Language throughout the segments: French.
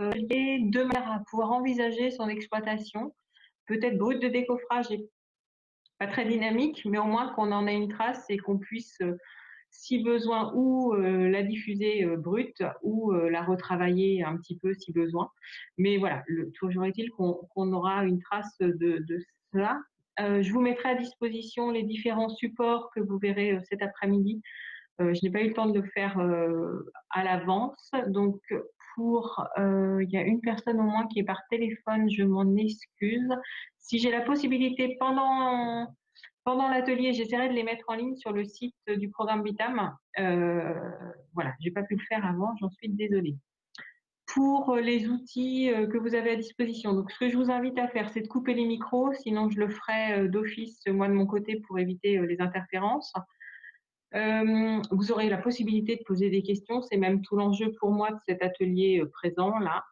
de manière à pouvoir envisager son exploitation, peut-être brute de décoffrage et pas très dynamique, mais au moins qu'on en ait une trace et qu'on puisse, si besoin, ou la diffuser brute ou la retravailler un petit peu si besoin. Mais voilà, toujours est-il qu'on aura une trace de cela. Je vous mettrai à disposition les différents supports que vous verrez cet après-midi. Je n'ai pas eu le temps de le faire à l'avance. Donc, il y a une personne au moins qui est par téléphone, je m'en excuse. Si j'ai la possibilité pendant l'atelier, j'essaierai de les mettre en ligne sur le site du programme Vitam. Voilà, j'ai pas pu le faire avant, j'en suis désolée. Pour les outils que vous avez à disposition, donc ce que je vous invite à faire, c'est de couper les micros, sinon je le ferai d'office moi de mon côté pour éviter les interférences. Vous aurez la possibilité de poser des questions, c'est même tout l'enjeu pour moi de cet atelier présent là,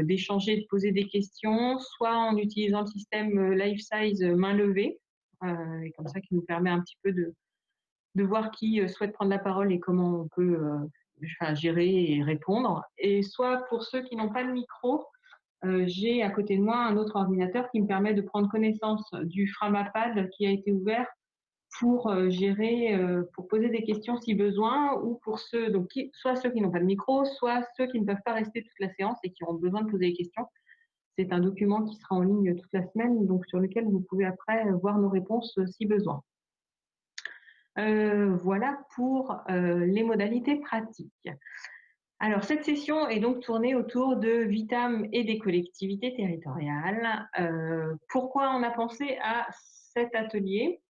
d'échanger, de poser des questions, soit en utilisant le système Life Size main levée, et comme ça qui nous permet un petit peu de voir qui souhaite prendre la parole et comment on peut gérer et répondre. Et soit pour ceux qui n'ont pas de micro, j'ai à côté de moi un autre ordinateur qui me permet de prendre connaissance du Framapad qui a été ouvert pour gérer, pour poser des questions si besoin, ou pour ceux, donc soit ceux qui n'ont pas de micro, soit ceux qui ne peuvent pas rester toute la séance et qui auront besoin de poser des questions. C'est un document qui sera en ligne toute la semaine, donc sur lequel vous pouvez après voir nos réponses si besoin. Voilà pour les modalités pratiques. Alors, cette session est donc tournée autour de Vitam et des collectivités territoriales. Pourquoi on a pensé à cet atelier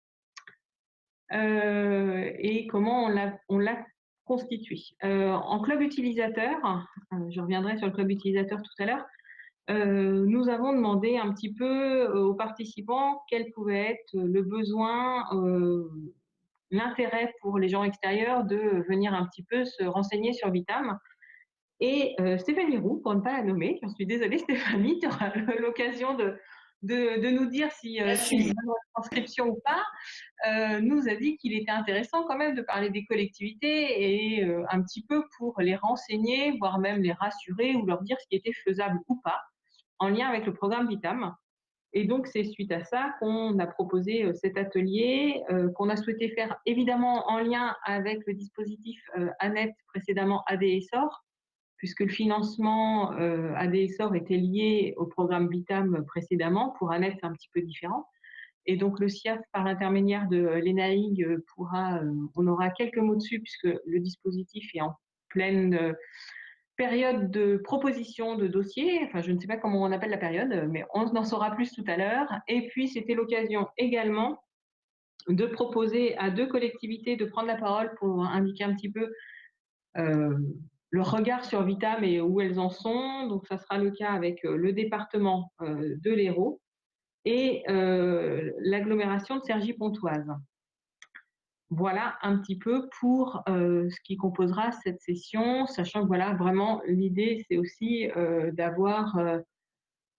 et comment on l'a constitué. En club utilisateur, je reviendrai sur le club utilisateur tout à l'heure, nous avons demandé un petit peu aux participants quel pouvait être le besoin, l'intérêt pour les gens extérieurs de venir un petit peu se renseigner sur Vitam. Et Stéphanie Roux, pour ne pas la nommer, j'en suis désolée Stéphanie, tu auras l'occasion de nous dire si c'est une bonne transcription ou pas, nous a dit qu'il était intéressant quand même de parler des collectivités et un petit peu pour les renseigner, voire même les rassurer ou leur dire ce qui était faisable ou pas en lien avec le programme Vitam. Et donc, c'est suite à ça qu'on a proposé cet atelier, qu'on a souhaité faire évidemment en lien avec le dispositif ANET, précédemment ADSOR, puisque le financement ADSOR était lié au programme Vitam précédemment. Pour ANET, c'est un petit peu différent. Et donc, le SIAF, par l'intermédiaire de l'ENAIG, on aura quelques mots dessus, puisque le dispositif est en pleine période de proposition de dossier. Enfin, je ne sais pas comment on appelle la période, mais on en saura plus tout à l'heure. Et puis, c'était l'occasion également de proposer à deux collectivités de prendre la parole pour indiquer un petit peu leur regard sur Vitam et où elles en sont. Donc, ça sera le cas avec le département de l'Hérault et l'agglomération de Cergy-Pontoise. Voilà un petit peu pour ce qui composera cette session, sachant que voilà, vraiment, l'idée, c'est aussi d'avoir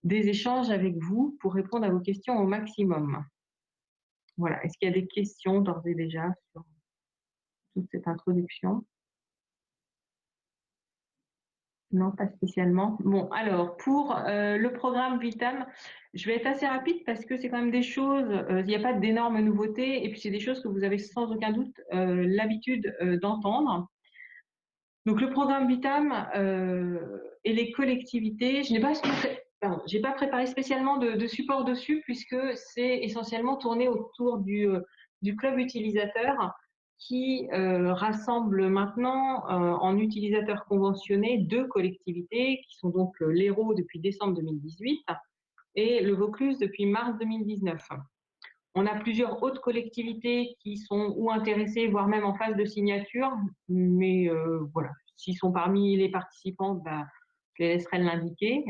des échanges avec vous pour répondre à vos questions au maximum. Voilà, est-ce qu'il y a des questions d'ores et déjà sur toute cette introduction? Non, pas spécialement. Bon, alors, pour le programme Vitam, je vais être assez rapide parce que c'est quand même des choses, il n'y a pas d'énormes nouveautés, et puis c'est des choses que vous avez sans aucun doute l'habitude d'entendre. Donc, le programme Vitam et les collectivités, je n'ai pas, j'ai pas préparé spécialement de support dessus puisque c'est essentiellement tourné autour du club utilisateur qui rassemble maintenant en utilisateurs conventionnés deux collectivités qui sont donc l'Hérault depuis décembre 2018 et le Vaucluse depuis mars 2019. On a plusieurs autres collectivités qui sont ou intéressées, voire même en phase de signature, mais voilà, s'ils sont parmi les participants, bah, je les laisserai l'indiquer.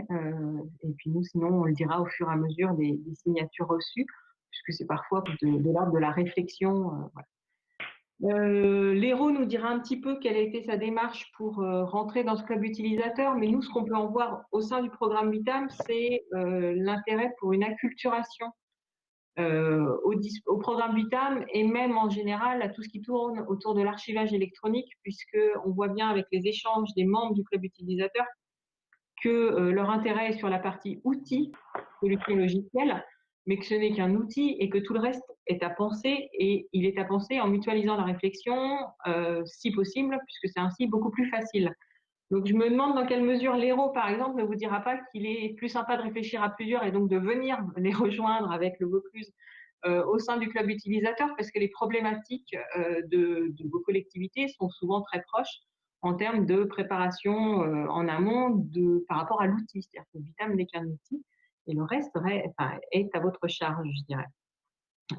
Et puis nous, sinon, on le dira au fur et à mesure des signatures reçues, puisque c'est parfois de l'ordre de la réflexion. Voilà. L'Hérault nous dira un petit peu quelle a été sa démarche pour rentrer dans ce club utilisateur, mais nous, ce qu'on peut en voir au sein du programme Vitam, c'est l'intérêt pour une acculturation au programme Vitam et même en général à tout ce qui tourne autour de l'archivage électronique, puisqu'on voit bien avec les échanges des membres du club utilisateur que leur intérêt est sur la partie outils, solution logicielle, mais que ce n'est qu'un outil et que tout le reste est à penser, et il est à penser en mutualisant la réflexion, si possible, puisque c'est ainsi beaucoup plus facile. Donc je me demande dans quelle mesure l'Hérault, par exemple, ne vous dira pas qu'il est plus sympa de réfléchir à plusieurs et donc de venir les rejoindre avec le Vaucluse au sein du club utilisateur, parce que les problématiques de vos collectivités sont souvent très proches en termes de préparation en amont par rapport à l'outil. C'est-à-dire que Vitam n'est qu'un outil et le reste est à votre charge, je dirais.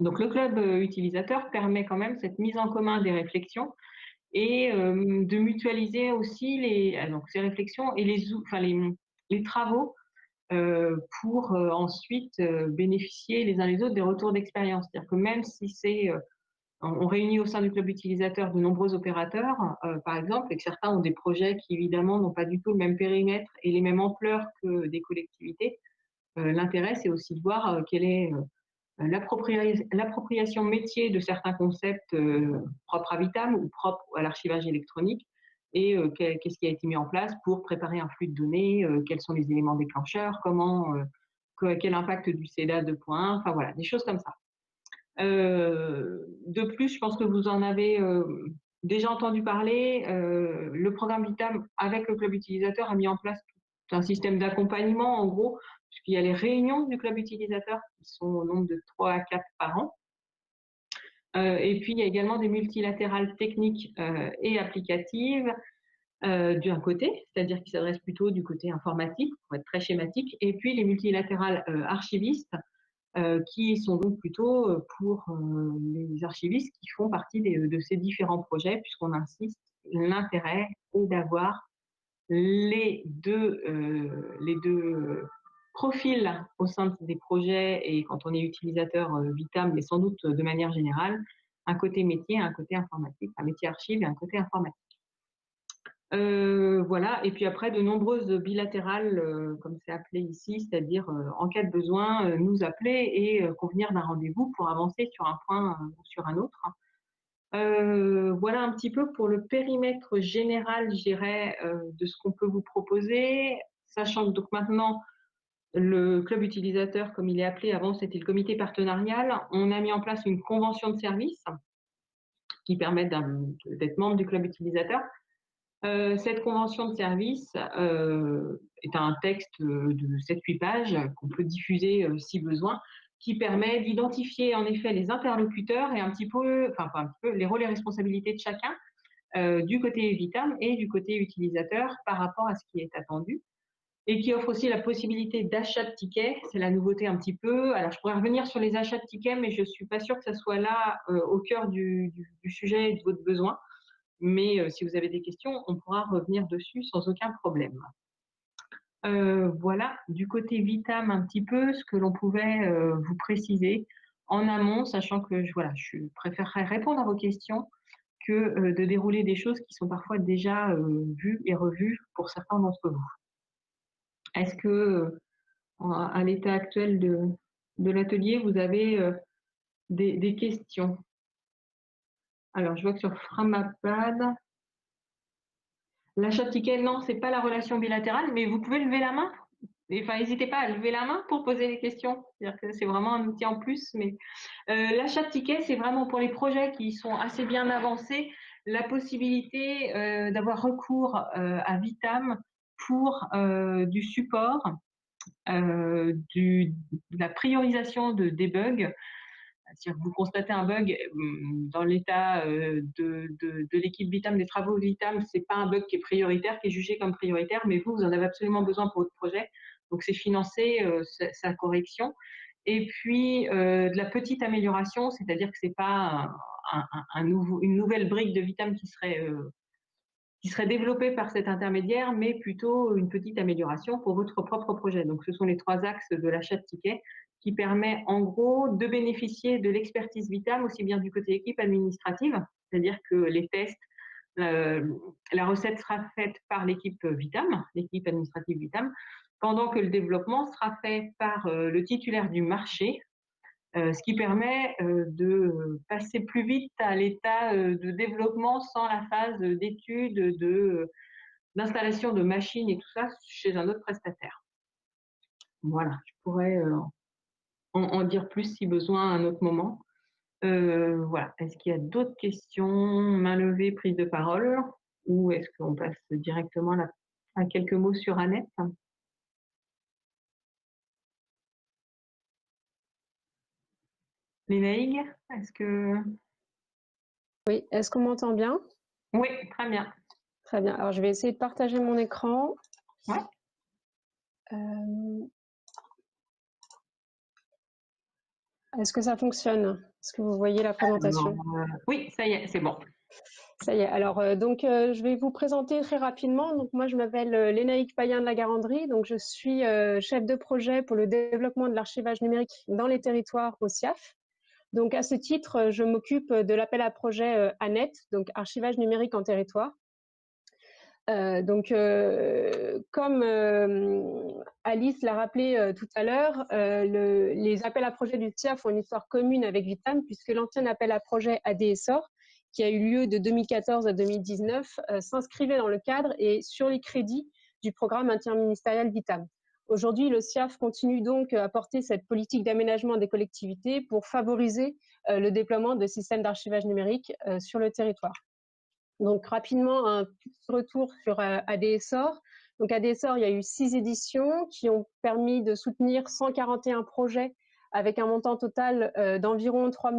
Donc le club utilisateur permet quand même cette mise en commun des réflexions et de mutualiser aussi donc ces réflexions et les travaux pour ensuite bénéficier les uns les autres des retours d'expérience. C'est-à-dire que même si on réunit au sein du club utilisateur de nombreux opérateurs, par exemple, et que certains ont des projets qui évidemment n'ont pas du tout le même périmètre et les mêmes ampleurs que des collectivités, l'intérêt c'est aussi de voir quelle est l'appropriation métier de certains concepts propres à Vitam ou propres à l'archivage électronique, et qu'est-ce qui a été mis en place pour préparer un flux de données, quels sont les éléments déclencheurs, quel impact du CEDA 2.1, enfin voilà, des choses comme ça. De plus, je pense que vous en avez déjà entendu parler, le programme Vitam avec le club utilisateur a mis en place tout un système d'accompagnement, en gros, puisqu'il y a les réunions du club utilisateur qui sont au nombre de 3 à 4 par an. Et puis, il y a également des multilatérales techniques et applicatives d'un côté, c'est-à-dire qui s'adressent plutôt du côté informatique, pour être très schématique, et puis les multilatérales archivistes, qui sont donc plutôt pour les archivistes qui font partie de ces différents projets, puisqu'on insiste, l'intérêt est d'avoir les deux profils au sein des projets, et quand on est utilisateur Vitam, mais sans doute de manière générale, un côté métier, un côté informatique, un métier archive et un côté informatique. Voilà, et puis après de nombreuses bilatérales, comme c'est appelé ici, c'est-à-dire en cas de besoin, nous appeler et convenir d'un rendez-vous pour avancer sur un point ou sur un autre. Voilà un petit peu pour le périmètre général, je dirais, de ce qu'on peut vous proposer, sachant que donc maintenant, le club utilisateur, comme il est appelé, avant c'était le comité partenarial, on a mis en place une convention de service qui permet d'être membre du club utilisateur. Cette convention de service est un texte de 7-8 pages qu'on peut diffuser si besoin, qui permet d'identifier en effet les interlocuteurs et un petit peu, enfin pas un petit peu, les rôles et responsabilités de chacun du côté Vitam et du côté utilisateur par rapport à ce qui est attendu, et qui offre aussi la possibilité d'achat de tickets. C'est la nouveauté un petit peu. Alors je pourrais revenir sur les achats de tickets, mais je ne suis pas sûre que ça soit là au cœur du sujet et de votre besoin. Mais si vous avez des questions, on pourra revenir dessus sans aucun problème. Voilà, du côté Vitam, un petit peu ce que l'on pouvait vous préciser en amont, sachant que je préférerais répondre à vos questions que de dérouler des choses qui sont parfois déjà vues et revues pour certains d'entre vous. Est-ce que, à l'état actuel de l'atelier, vous avez des questions? Alors, je vois que sur Framapad, l'achat de tickets, non, c'est pas la relation bilatérale, mais vous pouvez lever la main. Enfin, n'hésitez pas à lever la main pour poser les questions. C'est-à-dire que c'est vraiment un outil en plus. Mais l'achat de tickets, c'est vraiment pour les projets qui sont assez bien avancés, la possibilité d'avoir recours à Vitam pour du support, de la priorisation des bugs. Si vous constatez un bug dans l'état de l'équipe Vitam, des travaux Vitam, ce n'est pas un bug qui est prioritaire, qui est jugé comme prioritaire, mais vous en avez absolument besoin pour votre projet. Donc, c'est financer sa correction. Et puis, de la petite amélioration, c'est-à-dire que ce n'est pas une nouvelle brique de Vitam qui serait développée par cet intermédiaire, mais plutôt une petite amélioration pour votre propre projet. Donc, ce sont les 3 axes de l'achat de tickets qui permet en gros de bénéficier de l'expertise Vitam, aussi bien du côté équipe administrative, c'est-à-dire que les tests, la recette sera faite par l'équipe Vitam, l'équipe administrative Vitam, pendant que le développement sera fait par le titulaire du marché, ce qui permet de passer plus vite à l'état de développement sans la phase d'étude, d'installation de machines et tout ça chez un autre prestataire. Voilà, je pourrais en dire plus si besoin à un autre moment. Voilà. Est-ce qu'il y a d'autres questions? Main levée, prise de parole? Ou est-ce qu'on passe directement à quelques mots sur Annette? Lénaïgue, est-ce que... Oui, est-ce qu'on m'entend bien? Oui, très bien. Très bien. Alors, je vais essayer de partager mon écran. Ouais. Est-ce que ça fonctionne? Est-ce que vous voyez la présentation? Oui, ça y est, c'est bon. Ça y est. Alors, je vais vous présenter très rapidement. Donc, moi, je m'appelle Lénaïque Payen de la Garandrie. Donc, je suis chef de projet pour le développement de l'archivage numérique dans les territoires au CIAF. Donc, à ce titre, je m'occupe de l'appel à projet ANET, donc archivage numérique en territoire. Comme Alice l'a rappelé tout à l'heure, les appels à projets du CIAF ont une histoire commune avec Vitam, puisque l'ancien appel à projet ADSOR, qui a eu lieu de 2014 à 2019, s'inscrivait dans le cadre et sur les crédits du programme interministériel Vitam. Aujourd'hui, le CIAF continue donc à porter cette politique d'aménagement des collectivités pour favoriser le déploiement de systèmes d'archivage numérique sur le territoire. Donc rapidement, un petit retour sur ADSOR. Donc ADSOR, il y a eu 6 éditions qui ont permis de soutenir 141 projets avec un montant total d'environ 3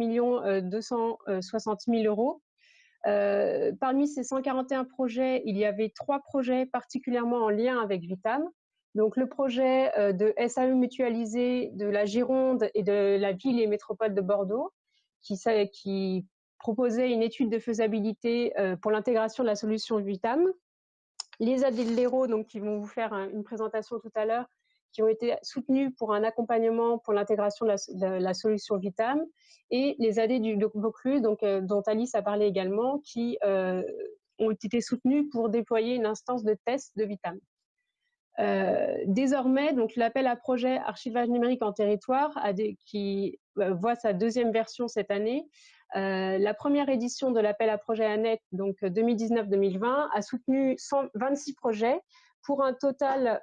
260 000 euros. Parmi ces 141 projets, il y avait 3 projets particulièrement en lien avec Vitam. Donc le projet de SAE mutualisé de la Gironde et de la ville et métropole de Bordeaux, qui proposait une étude de faisabilité pour l'intégration de la solution Vitam. Les AD de l'Hérault, donc qui vont vous faire une présentation tout à l'heure, qui ont été soutenus pour un accompagnement pour l'intégration de la solution Vitam, et les AD du Vaucluse, dont Alice a parlé également, qui ont été soutenus pour déployer une instance de test de Vitam. Désormais, donc l'appel à projet archivage numérique en territoire, qui voit sa deuxième version cette année. La première édition de l'appel à projet ANET, donc 2019-2020, a soutenu 126 projets pour un total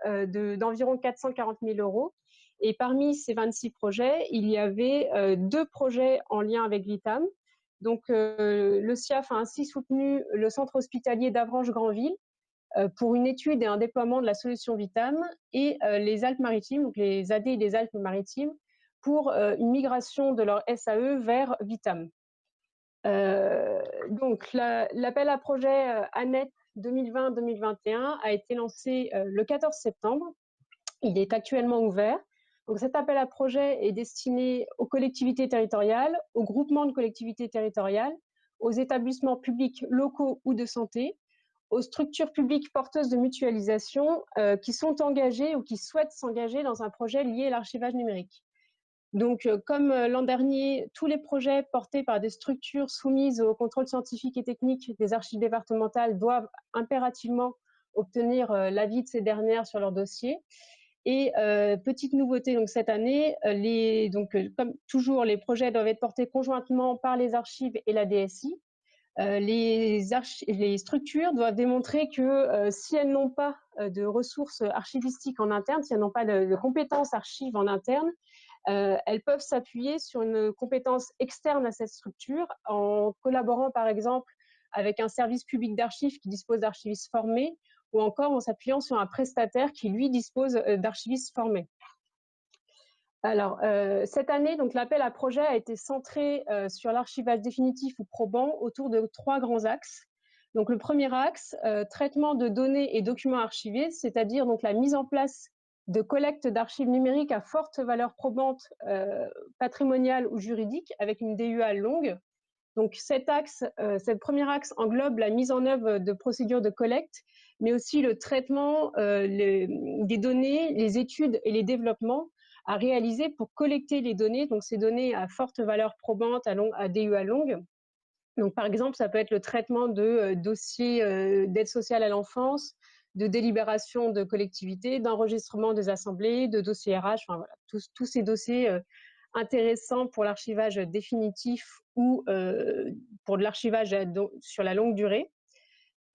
d'environ 440 000 euros. Et parmi ces 26 projets, il y avait 2 projets en lien avec Vitam. Donc, le CIAF a ainsi soutenu le centre hospitalier d'Avranches-Granville, pour une étude et un déploiement de la solution Vitam, et les Alpes-Maritimes, donc les AD des Alpes-Maritimes, pour une migration de leur SAE vers Vitam. Donc l'appel à projet ANET 2020-2021 a été lancé le 14 septembre. Il est actuellement ouvert. Donc cet appel à projet est destiné aux collectivités territoriales, aux groupements de collectivités territoriales, aux établissements publics locaux ou de santé, aux structures publiques porteuses de mutualisation qui sont engagées ou qui souhaitent s'engager dans un projet lié à l'archivage numérique. Donc, comme l'an dernier, tous les projets portés par des structures soumises au contrôle scientifique et technique des archives départementales doivent impérativement obtenir l'avis de ces dernières sur leur dossier. Et petite nouveauté donc cette année, comme toujours, les projets doivent être portés conjointement par les archives et la DSI. Les structures doivent démontrer que si elles n'ont pas de ressources archivistiques en interne, si elles n'ont pas de compétences archives en interne, elles peuvent s'appuyer sur une compétence externe à cette structure en collaborant par exemple avec un service public d'archives qui dispose d'archivistes formés, ou encore en s'appuyant sur un prestataire qui lui dispose d'archivistes formés. Alors, cette année, donc l'appel à projet a été centré sur l'archivage définitif ou probant autour de 3 grands axes. Donc, le premier axe, traitement de données et documents archivés, c'est-à-dire donc la mise en place de collecte d'archives numériques à forte valeur probante, patrimoniale ou juridique, avec une DUA longue. Donc, ce premier axe englobe la mise en œuvre de procédures de collecte, mais aussi le traitement des données, les études et les développements à réaliser pour collecter les données, donc ces données à forte valeur probante, à DUA longue. Donc, par exemple, ça peut être le traitement de dossiers d'aide sociale à l'enfance, de délibération de collectivités, d'enregistrement des assemblées, de dossiers RH, enfin voilà, tous ces dossiers intéressants pour l'archivage définitif ou pour de l'archivage sur la longue durée.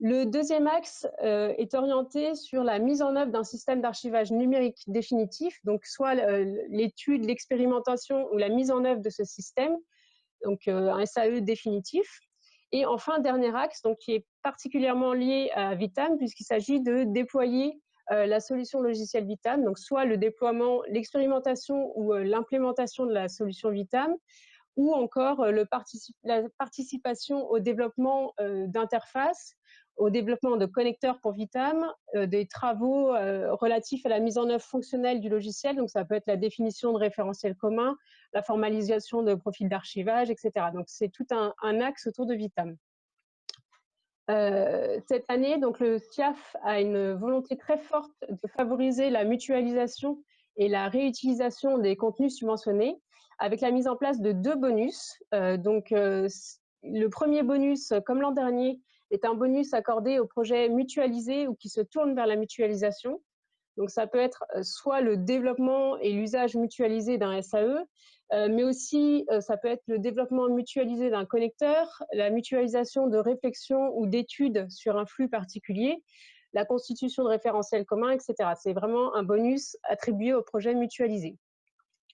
Le deuxième axe est orienté sur la mise en œuvre d'un système d'archivage numérique définitif, donc soit l'étude, l'expérimentation ou la mise en œuvre de ce système, donc un SAE définitif. Et enfin, dernier axe, donc, qui est particulièrement lié à Vitam, puisqu'il s'agit de déployer la solution logicielle Vitam, donc soit le déploiement, l'expérimentation ou l'implémentation de la solution Vitam, ou encore la participation au développement d'interfaces, au développement de connecteurs pour Vitam, des travaux relatifs à la mise en œuvre fonctionnelle du logiciel, donc ça peut être la définition de référentiels communs, la formalisation de profils d'archivage, etc. Donc c'est tout un axe autour de Vitam. Cette année, donc, le SIAF a une volonté très forte de favoriser la mutualisation et la réutilisation des contenus subventionnés avec la mise en place de 2 bonus. Le premier bonus, comme l'an dernier, est un bonus accordé aux projets mutualisés ou qui se tournent vers la mutualisation. Donc ça peut être soit le développement et l'usage mutualisé d'un SAE, mais aussi ça peut être le développement mutualisé d'un connecteur, la mutualisation de réflexion ou d'études sur un flux particulier, la constitution de référentiels communs, etc. C'est vraiment un bonus attribué aux projets mutualisés.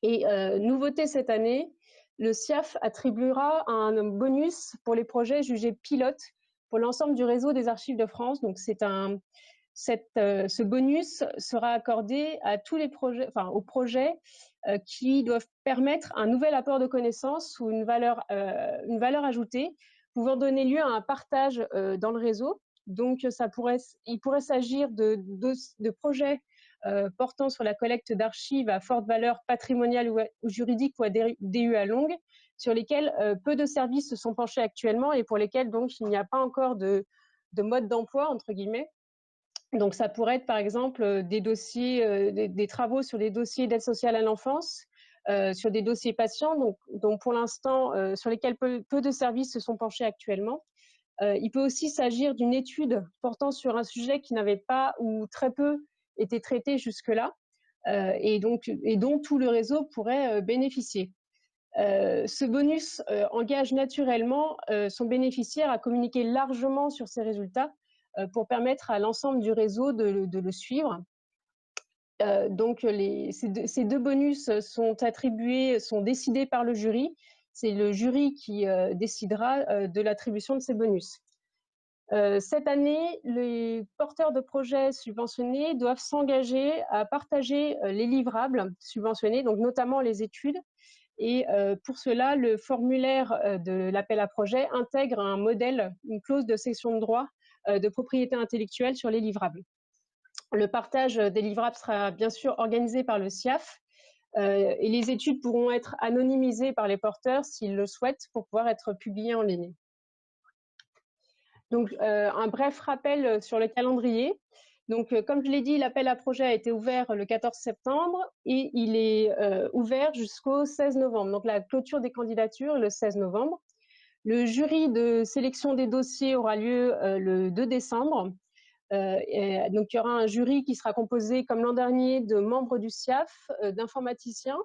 Et nouveauté cette année, le SIAF attribuera un bonus pour les projets jugés pilotes pour l'ensemble du réseau des archives de France. Donc ce bonus sera accordé à tous les projets, enfin aux projets qui doivent permettre un nouvel apport de connaissances ou une valeur ajoutée, pouvant donner lieu à un partage dans le réseau. Donc il pourrait s'agir de projets portant sur la collecte d'archives à forte valeur patrimoniale ou juridique ou à DUA longue, sur lesquels peu de services se sont penchés actuellement et pour lesquels donc il n'y a pas encore de mode d'emploi, entre guillemets. Donc ça pourrait être par exemple des dossiers, des travaux sur des dossiers d'aide sociale à l'enfance, sur des dossiers patients, donc pour l'instant sur lesquels peu de services se sont penchés actuellement. Il peut aussi s'agir d'une étude portant sur un sujet qui n'avait pas ou très peu été traité jusque-là, et dont tout le réseau pourrait bénéficier. Ce bonus engage naturellement son bénéficiaire à communiquer largement sur ses résultats pour permettre à l'ensemble du réseau de le suivre. Ces deux bonus sont décidés par le jury. C'est le jury qui décidera de l'attribution de ces bonus. Cette année, les porteurs de projets subventionnés doivent s'engager à partager les livrables subventionnés, donc notamment les études. Et pour cela, le formulaire de l'appel à projet intègre un modèle, une clause de cession de droit de propriété intellectuelle sur les livrables. Le partage des livrables sera bien sûr organisé par le SIAF et les études pourront être anonymisées par les porteurs s'ils le souhaitent pour pouvoir être publiées en ligne. Donc, un bref rappel sur le calendrier. Donc, comme je l'ai dit, l'appel à projet a été ouvert le 14 septembre et il est ouvert jusqu'au 16 novembre. Donc, la clôture des candidatures le 16 novembre. Le jury de sélection des dossiers aura lieu le 2 décembre. Donc, il y aura un jury qui sera composé, comme l'an dernier, de membres du SIAF, d'informaticiens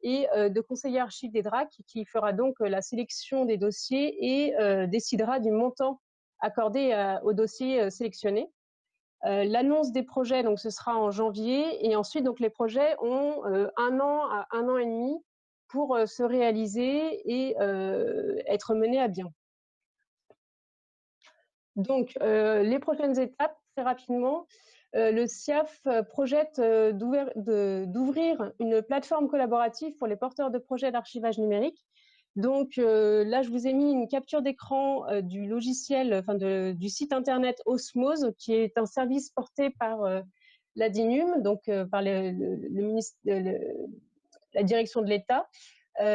et de conseillers archives des DRAC, qui fera donc la sélection des dossiers et décidera du montant accordé aux dossiers sélectionnés. L'annonce des projets, donc, ce sera en janvier, et ensuite, donc, les projets ont 1 an à 1 an et demi pour se réaliser et être menés à bien. Donc, les prochaines étapes, très rapidement, le SIAF projette d'ouvrir une plateforme collaborative pour les porteurs de projets d'archivage numérique. Donc là, je vous ai mis une capture d'écran du logiciel, enfin du site internet Osmose, qui est un service porté par la DINUM, donc par la direction de l'État.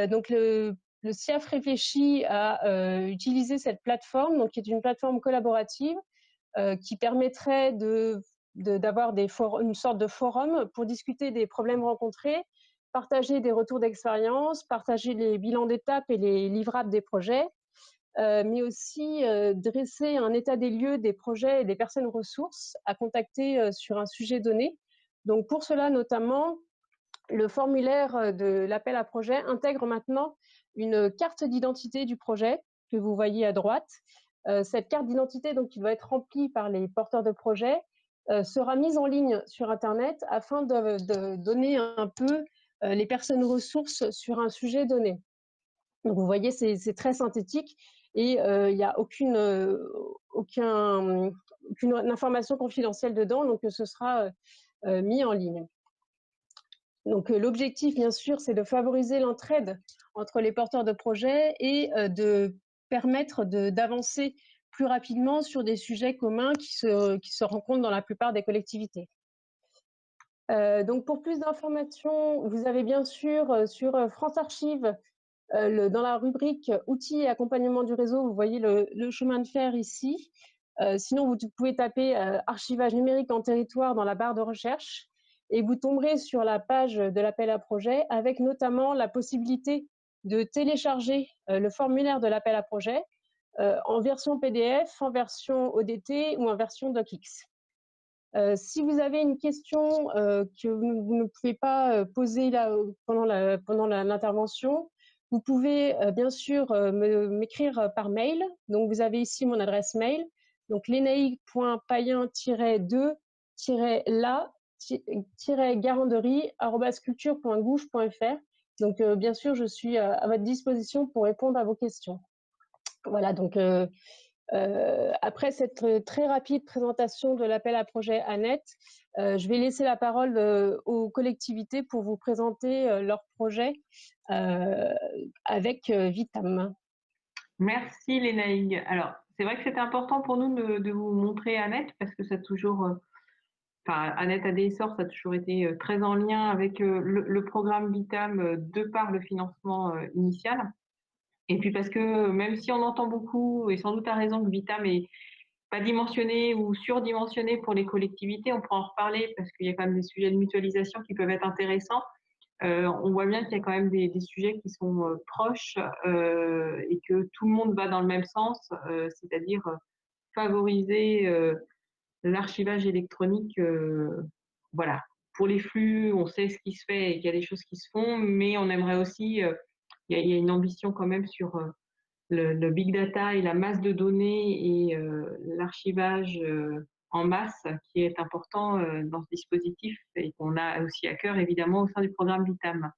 Donc le SIAF réfléchit à utiliser cette plateforme, donc qui est une plateforme collaborative qui permettrait d'avoir une sorte de forum pour discuter des problèmes rencontrés, partager des retours d'expérience, partager les bilans d'étape et les livrables des projets, mais aussi dresser un état des lieux des projets et des personnes ressources à contacter sur un sujet donné. Donc pour cela notamment, le formulaire de l'appel à projet intègre maintenant une carte d'identité du projet que vous voyez à droite, cette carte d'identité donc, qui va être remplie par les porteurs de projet sera mise en ligne sur Internet afin de donner un peu les personnes ressources sur un sujet donné. Donc vous voyez, c'est très synthétique et il n'y a aucune information confidentielle dedans, donc ce sera mis en ligne. Donc l'objectif, bien sûr, c'est de favoriser l'entraide entre les porteurs de projets et de permettre d'avancer plus rapidement sur des sujets communs qui se rencontrent dans la plupart des collectivités. Donc pour plus d'informations, vous avez bien sûr sur France Archives, dans la rubrique outils et accompagnement du réseau, vous voyez le chemin de fer ici. Sinon, vous pouvez taper archivage numérique en territoire dans la barre de recherche et vous tomberez sur la page de l'appel à projet avec notamment la possibilité de télécharger le formulaire de l'appel à projet en version PDF, en version ODT ou en version DocX. Si vous avez une question que vous ne pouvez pas poser là, pendant l'intervention, vous pouvez bien sûr m'écrire par mail. Donc vous avez ici mon adresse mail, donc lenaïc.payen-2-la-garanderie@culture.gouv.fr. Donc bien sûr, je suis à votre disposition pour répondre à vos questions. Voilà, donc après cette très rapide présentation de l'appel à projet Annette, je vais laisser la parole aux collectivités pour vous présenter leurs projets avec Vitam. Merci Lénaïg. Alors, c'est vrai que c'est important pour nous de vous montrer Annette parce que ça a toujours, Annette ADSOR, ça a toujours été très en lien avec le programme Vitam de par le financement initial. Et puis parce que même si on entend beaucoup, et sans doute à raison, que Vitam est pas dimensionné ou surdimensionné pour les collectivités, on pourra en reparler parce qu'il y a quand même des sujets de mutualisation qui peuvent être intéressants. On voit bien qu'il y a quand même des sujets qui sont proches et que tout le monde va dans le même sens, c'est-à-dire favoriser l'archivage électronique. Voilà. Pour les flux, on sait ce qui se fait et qu'il y a des choses qui se font, mais on aimerait aussi, il y a une ambition quand même sur le big data et la masse de données et l'archivage en masse qui est important dans ce dispositif et qu'on a aussi à cœur évidemment au sein du programme Vitam.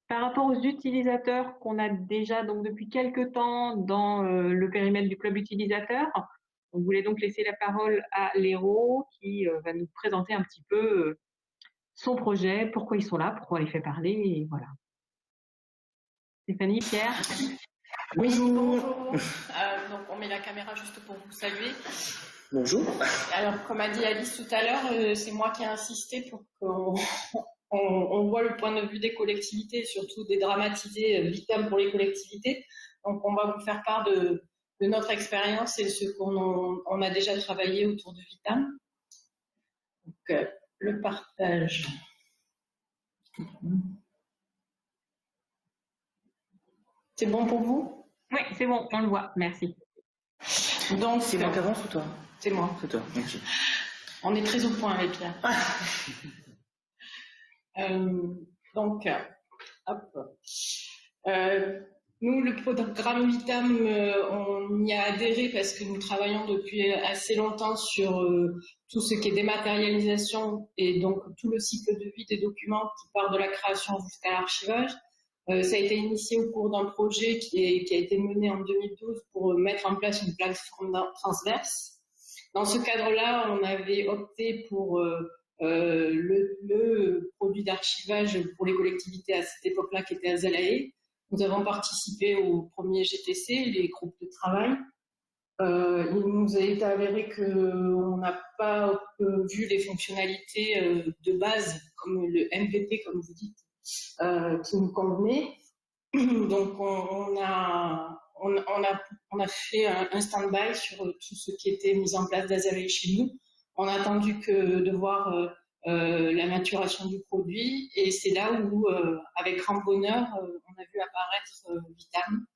Par rapport aux utilisateurs qu'on a déjà donc depuis quelques temps dans le périmètre du club utilisateur, on voulait donc laisser la parole à Léro qui va nous présenter un petit peu son projet, pourquoi ils sont là, pourquoi on les fait parler et voilà. Stéphanie, Pierre. Oui, bonjour. Donc on met la caméra juste pour vous saluer. Bonjour. Alors comme a dit Alice tout à l'heure, c'est moi qui ai insisté pour qu'on voit le point de vue des collectivités, surtout dédramatiser Vitam pour les collectivités. Donc on va vous faire part de notre expérience et ce qu'on a déjà travaillé autour de Vitam. Donc le partage. C'est bon pour vous? Oui, c'est bon, on le voit, merci. Donc, c'est moi qui avance ou toi? C'est moi. C'est toi, merci. On est très au point avec Pierre. Donc, hop. Nous, le programme Vitam, on y a adhéré parce que nous travaillons depuis assez longtemps sur tout ce qui est dématérialisation et donc tout le cycle de vie des documents qui part de la création jusqu'à l'archivage. Ça a été initié au cours d'un projet qui a été mené en 2012 pour mettre en place une plateforme transverse. Dans ce cadre-là, on avait opté pour le produit d'archivage pour les collectivités à cette époque-là qui était Azalae. Nous avons participé au premier GTC, les groupes de travail. Il nous a été avéré qu'on n'a pas vu les fonctionnalités de base, comme le MVP, comme vous dites, qui nous convenait. Donc on a fait un stand-by sur tout ce qui était mis en place d'Azalae chez nous. On a attendu de voir la maturation du produit et c'est là où, avec grand bonheur, on a vu apparaître Vitam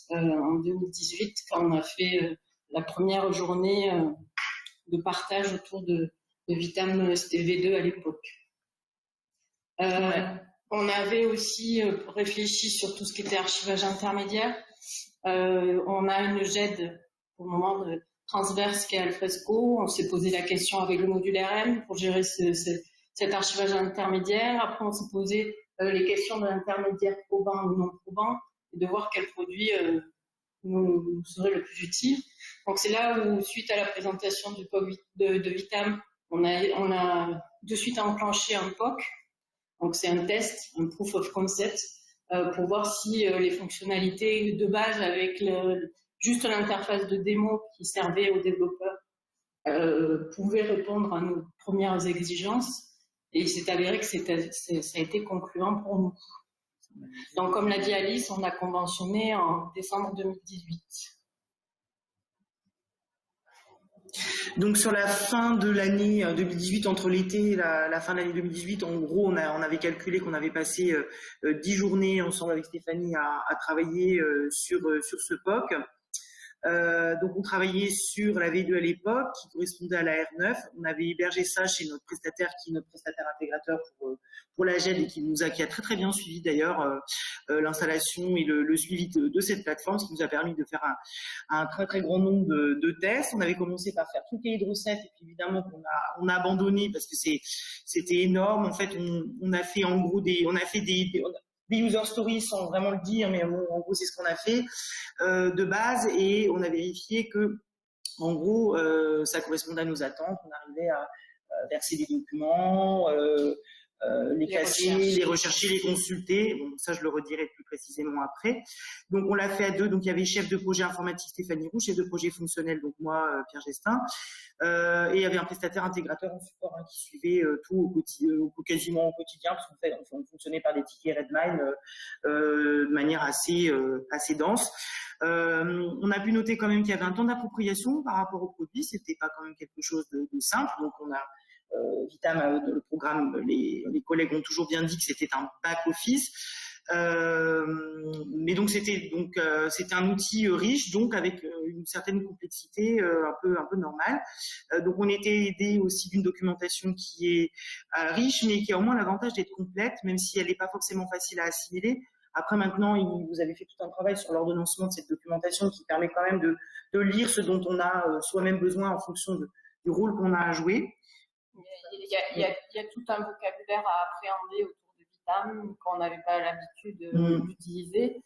en 2018 quand on a fait la première journée de partage autour de Vitam STV2 à l'époque. On avait aussi réfléchi sur tout ce qui était archivage intermédiaire. On a une GED pour le moment transverse qui est Alfresco. On s'est posé la question avec le module RM pour gérer cet archivage intermédiaire. Après, on s'est posé les questions de l'intermédiaire probant ou non probant et de voir quel produit nous serait le plus utile. Donc c'est là où, suite à la présentation du POC de Vitam, on a de suite enclenché un POC. Donc c'est un test, un proof of concept, pour voir si les fonctionnalités de base avec juste l'interface de démo qui servait aux développeurs pouvaient répondre à nos premières exigences. Et il s'est avéré que ça a été concluant pour nous. Donc, comme l'a dit Alice, on a conventionné en décembre 2018. Donc sur la fin de l'année 2018, entre l'été et la fin de l'année 2018, en gros, on avait calculé qu'on avait passé 10 journées ensemble avec Stéphanie à travailler sur ce POC. Donc on travaillait sur la V2 à l'époque, qui correspondait à la R9. On avait hébergé ça chez notre prestataire, qui est notre prestataire intégrateur pour la GED, et qui a très très bien suivi d'ailleurs l'installation et le suivi de cette plateforme, ce qui nous a permis de faire un très très grand nombre de tests. On avait commencé par faire tout le cahier de recettes, et puis évidemment on a abandonné parce que c'était énorme. En fait, on a fait en gros des user stories sans vraiment le dire, mais bon, en gros c'est ce qu'on a fait de base, et on a vérifié que en gros ça correspondait à nos attentes. On arrivait à verser des documents, les classer, les rechercher, les consulter. Bon, ça je le redirai plus précisément après. Donc on l'a fait à deux. Donc il y avait chef de projet informatique Stéphanie Roux, chef de projet fonctionnel donc moi Pierre Gestin, et il y avait un prestataire intégrateur en support qui suivait tout quasiment au quotidien, parce qu'on fonctionnait par des tickets Redmine de manière assez dense. On a pu noter quand même qu'il y avait un temps d'appropriation par rapport au produit. C'était pas quand même quelque chose de simple. Donc on a Vitam, le programme, les collègues ont toujours bien dit que c'était un back-office. Mais donc c'était un outil riche, donc avec une certaine complexité un peu normale. Donc on était aidé aussi d'une documentation qui est riche, mais qui a au moins l'avantage d'être complète, même si elle n'est pas forcément facile à assimiler. Après, maintenant, vous avez fait tout un travail sur l'ordonnancement de cette documentation qui permet quand même de lire ce dont on a soi-même besoin en fonction du rôle qu'on a à jouer. Il y a tout un vocabulaire à appréhender autour de Vitam qu'on n'avait pas l'habitude d'utiliser.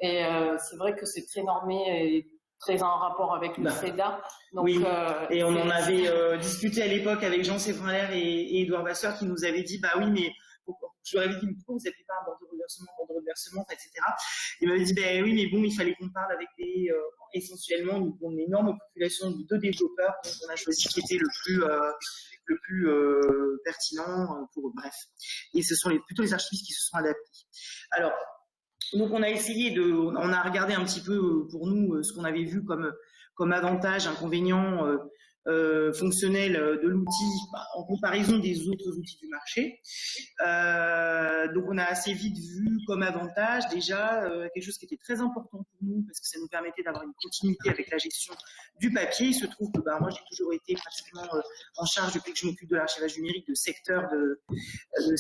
Et c'est vrai que c'est très normé et très en rapport avec le CEDA. Donc, oui, et on en avait discuté à l'époque avec Jean Sévrin et Édouard Vasseur, qui nous avait dit, bah oui, mais je leur avais dit, mais pourquoi vous n'appelez pas un bord de reversement, etc. Il m'avait dit, ben oui, mais bon, il fallait qu'on parle avec essentiellement une énorme population de développeurs, donc on a choisi qui était le plus pertinent pour eux. Bref. Et ce sont plutôt les archivistes qui se sont adaptés. Alors, donc on a regardé un petit peu pour nous ce qu'on avait vu comme avantage, inconvénient fonctionnel de l'outil en comparaison des autres outils du marché. Donc on a assez vite vu comme avantage déjà quelque chose qui était très important pour nous, parce que ça nous permettait d'avoir une continuité avec la gestion du papier. Il se trouve que moi j'ai toujours été pratiquement en charge, depuis que je m'occupe de l'archivage numérique, de secteur le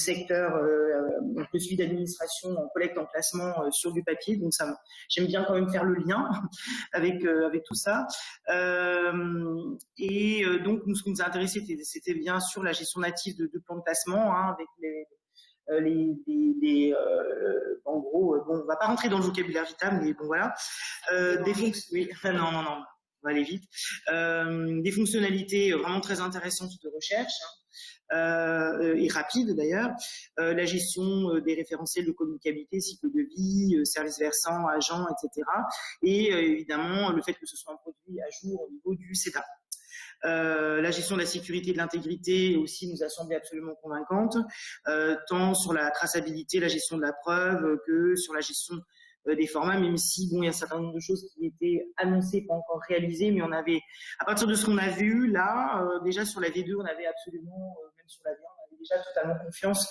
suivi d'administration en collecte emplacement sur du papier. Donc ça, j'aime bien quand même faire le lien avec tout ça. Et donc, ce qui nous a intéressé, c'était bien sûr la gestion native de plans de placement, avec en gros, bon, on va pas rentrer dans le vocabulaire Vitam, mais bon voilà, oui, non, on va aller vite, des fonctionnalités vraiment très intéressantes de recherche, et rapide d'ailleurs, la gestion des référentiels de communicabilité, cycle de vie, service versant, agent, etc. Et évidemment le fait que ce soit un produit à jour au niveau du CEDA. La gestion de la sécurité et de l'intégrité aussi nous a semblé absolument convaincante, tant sur la traçabilité, la gestion de la preuve, que sur la gestion des formats, même si bon, il y a un certain nombre de choses qui étaient annoncées, pas encore réalisées, mais on avait, à partir de ce qu'on a vu là, déjà sur la V2, on avait absolument, même sur la V1, on avait déjà totalement confiance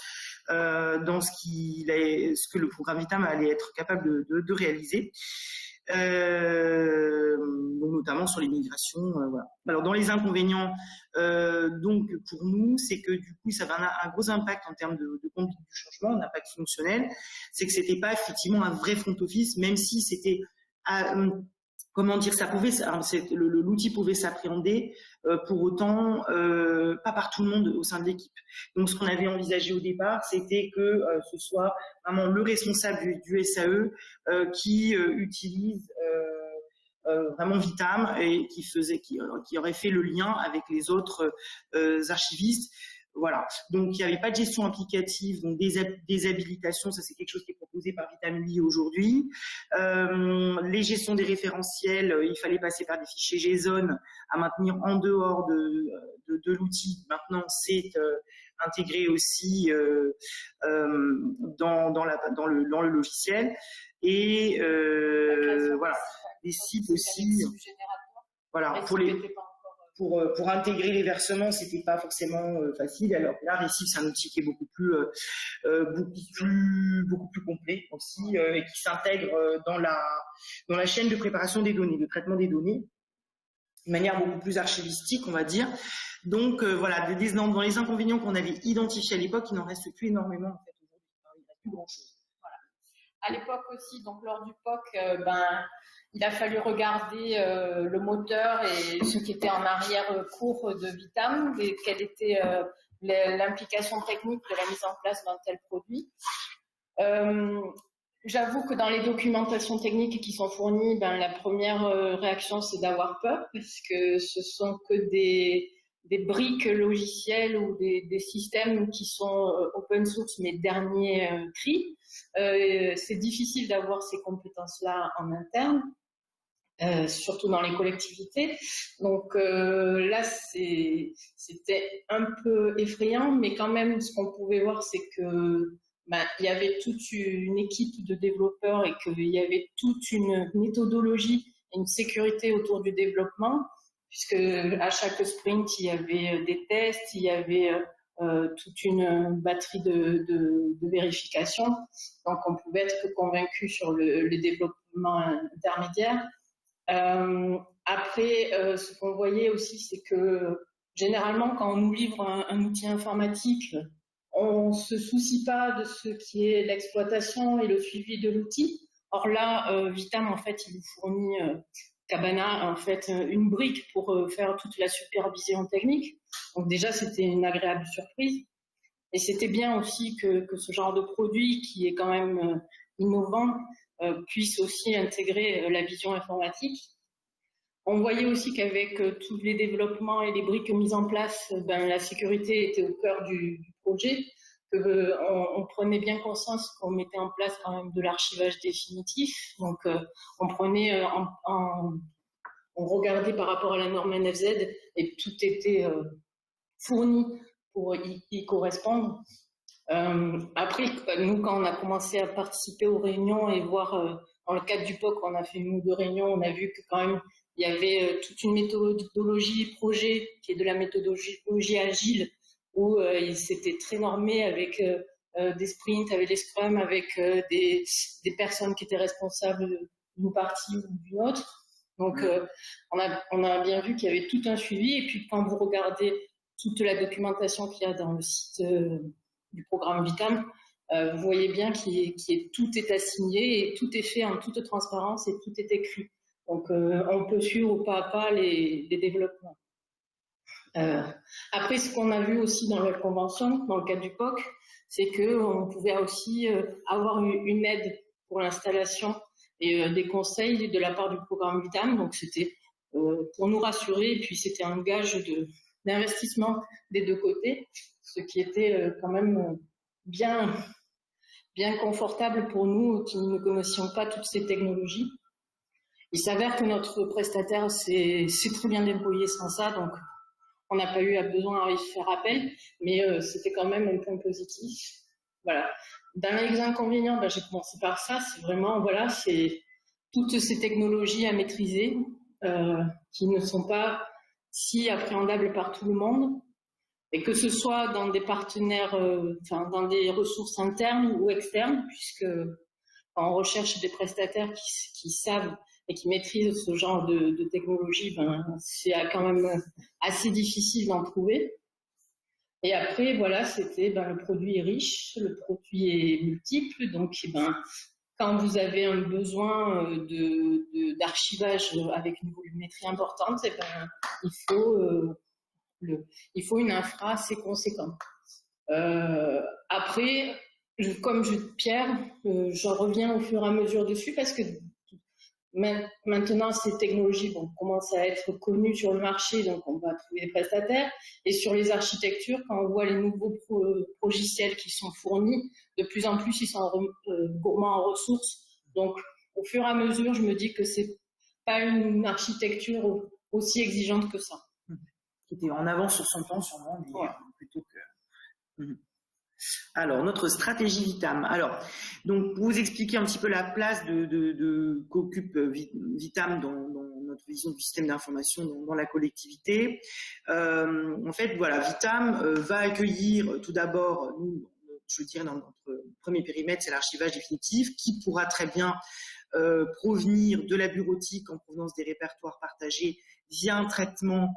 dans ce que le programme Vitam allait être capable de réaliser. Notamment sur les migrations, voilà. Alors dans les inconvénients, donc pour nous, c'est que du coup ça avait un gros impact en termes de conduite du changement, d'impact fonctionnel. C'est que c'était pas effectivement un vrai front office, même si c'était comment dire, l'outil pouvait s'appréhender, pour autant pas par tout le monde au sein de l'équipe. Donc ce qu'on avait envisagé au départ, c'était que ce soit vraiment le responsable du SAE qui utilise vraiment Vitam et qui aurait fait le lien avec les autres archivistes. Voilà. Donc il n'y avait pas de gestion applicative, donc des habilitations, ça c'est quelque chose qui est proposé par Vitamly aujourd'hui. Les gestions des référentiels, il fallait passer par des fichiers JSON à maintenir en dehors de l'outil. Maintenant c'est intégré aussi dans le logiciel. Et voilà, des sites aussi. Voilà, pour intégrer les versements, c'était pas forcément facile. Alors là, Récif, c'est un outil qui est beaucoup plus complet aussi et qui s'intègre dans la chaîne de préparation des données, de traitement des données, de manière beaucoup plus archivistique, on va dire. Donc voilà, dans les inconvénients qu'on avait identifiés à l'époque, il n'en reste plus énormément en fait aujourd'hui. Il n'y a plus grand-chose. Voilà. À l'époque aussi, donc lors du POC, il a fallu regarder le moteur et ce qui était en arrière-cours de Vitam, et quelle était l'implication technique de la mise en place d'un tel produit. J'avoue que dans les documentations techniques qui sont fournies, la première réaction, c'est d'avoir peur, parce que ce sont que des briques logicielles ou des systèmes qui sont open source, mais dernier cri. C'est difficile d'avoir ces compétences-là en interne. Surtout dans les collectivités. Donc là, c'était un peu effrayant, mais quand même, ce qu'on pouvait voir, c'est que il y avait toute une équipe de développeurs et qu'il y avait toute une méthodologie et une sécurité autour du développement, puisque à chaque sprint, il y avait des tests, il y avait toute une batterie de vérification. Donc, on pouvait être convaincu sur le développement intermédiaire. Après, ce qu'on voyait aussi, c'est que généralement, quand on nous livre un outil informatique, on se soucie pas de ce qui est l'exploitation et le suivi de l'outil. Or là, Vitam, en fait, il nous fournit Cabana, en fait, une brique pour faire toute la supervision technique. Donc déjà, c'était une agréable surprise. Et c'était bien aussi que ce genre de produit, qui est quand même innovant, puisse aussi intégrer la vision informatique. On voyait aussi qu'avec tous les développements et les briques mises en place, la sécurité était au cœur du projet, qu'on prenait bien conscience qu'on mettait en place quand même de l'archivage définitif. Donc on regardait par rapport à la norme NFZ et tout était fourni pour y correspondre. Après, nous, quand on a commencé à participer aux réunions et voir, dans le cadre du POC, on a fait une ou deux réunions, on a vu que quand même, il y avait toute une méthodologie projet, qui est de la méthodologie agile, où c'était très normé avec des sprints, avec des scrums, avec des personnes qui étaient responsables d'une partie ou d'une autre. Donc, on a bien vu qu'il y avait tout un suivi. Et puis, quand vous regardez toute la documentation qu'il y a dans le site du programme Vitam, vous voyez bien tout est assigné et tout est fait en toute transparence et tout est écrit. Donc, on peut suivre au pas à pas les développements. Après, ce qu'on a vu aussi dans la convention, dans le cadre du POC, c'est qu'on pouvait aussi avoir une aide pour l'installation et des conseils de la part du programme Vitam. Donc, c'était pour nous rassurer, et puis c'était un gage d'investissement des deux côtés, ce qui était quand même bien confortable pour nous qui ne connaissions pas toutes ces technologies. Il s'avère que notre prestataire s'est très bien débrouillé sans ça, donc on n'a pas eu besoin à y faire appel, mais c'était quand même un point positif. Voilà. Dans les inconvénients, j'ai commencé par ça, c'est vraiment, voilà, c'est toutes ces technologies à maîtriser qui ne sont pas si appréhendables par tout le monde, et que ce soit dans des partenaires, dans des ressources internes ou externes, puisque quand on recherche des prestataires qui savent et qui maîtrisent ce genre de technologie, c'est quand même assez difficile d'en trouver. Et après, voilà, c'était le produit est riche, le produit est multiple, donc quand vous avez un besoin d'archivage avec une volumétrie importante, eh ben, il faut une infra assez conséquente. Après, comme Pierre, j'en reviens au fur et à mesure dessus parce que maintenant, ces technologies commencent à être connues sur le marché, donc on va trouver des prestataires. Et sur les architectures, quand on voit les nouveaux logiciels qui sont fournis, de plus en plus, ils sont gourmands en ressources. Donc, au fur et à mesure, je me dis que c'est pas une architecture aussi exigeante que ça. Qui était en avance sur son temps, sûrement, mais ouais. Plutôt que... Alors, notre stratégie Vitam. Alors, donc, pour vous expliquer un petit peu la place qu'occupe Vitam dans notre vision du système d'information dans la collectivité. En fait, voilà, Vitam va accueillir tout d'abord, nous, je veux dire, dans notre premier périmètre, c'est l'archivage définitif, qui pourra très bien provenir de la bureautique en provenance des répertoires partagés via un traitement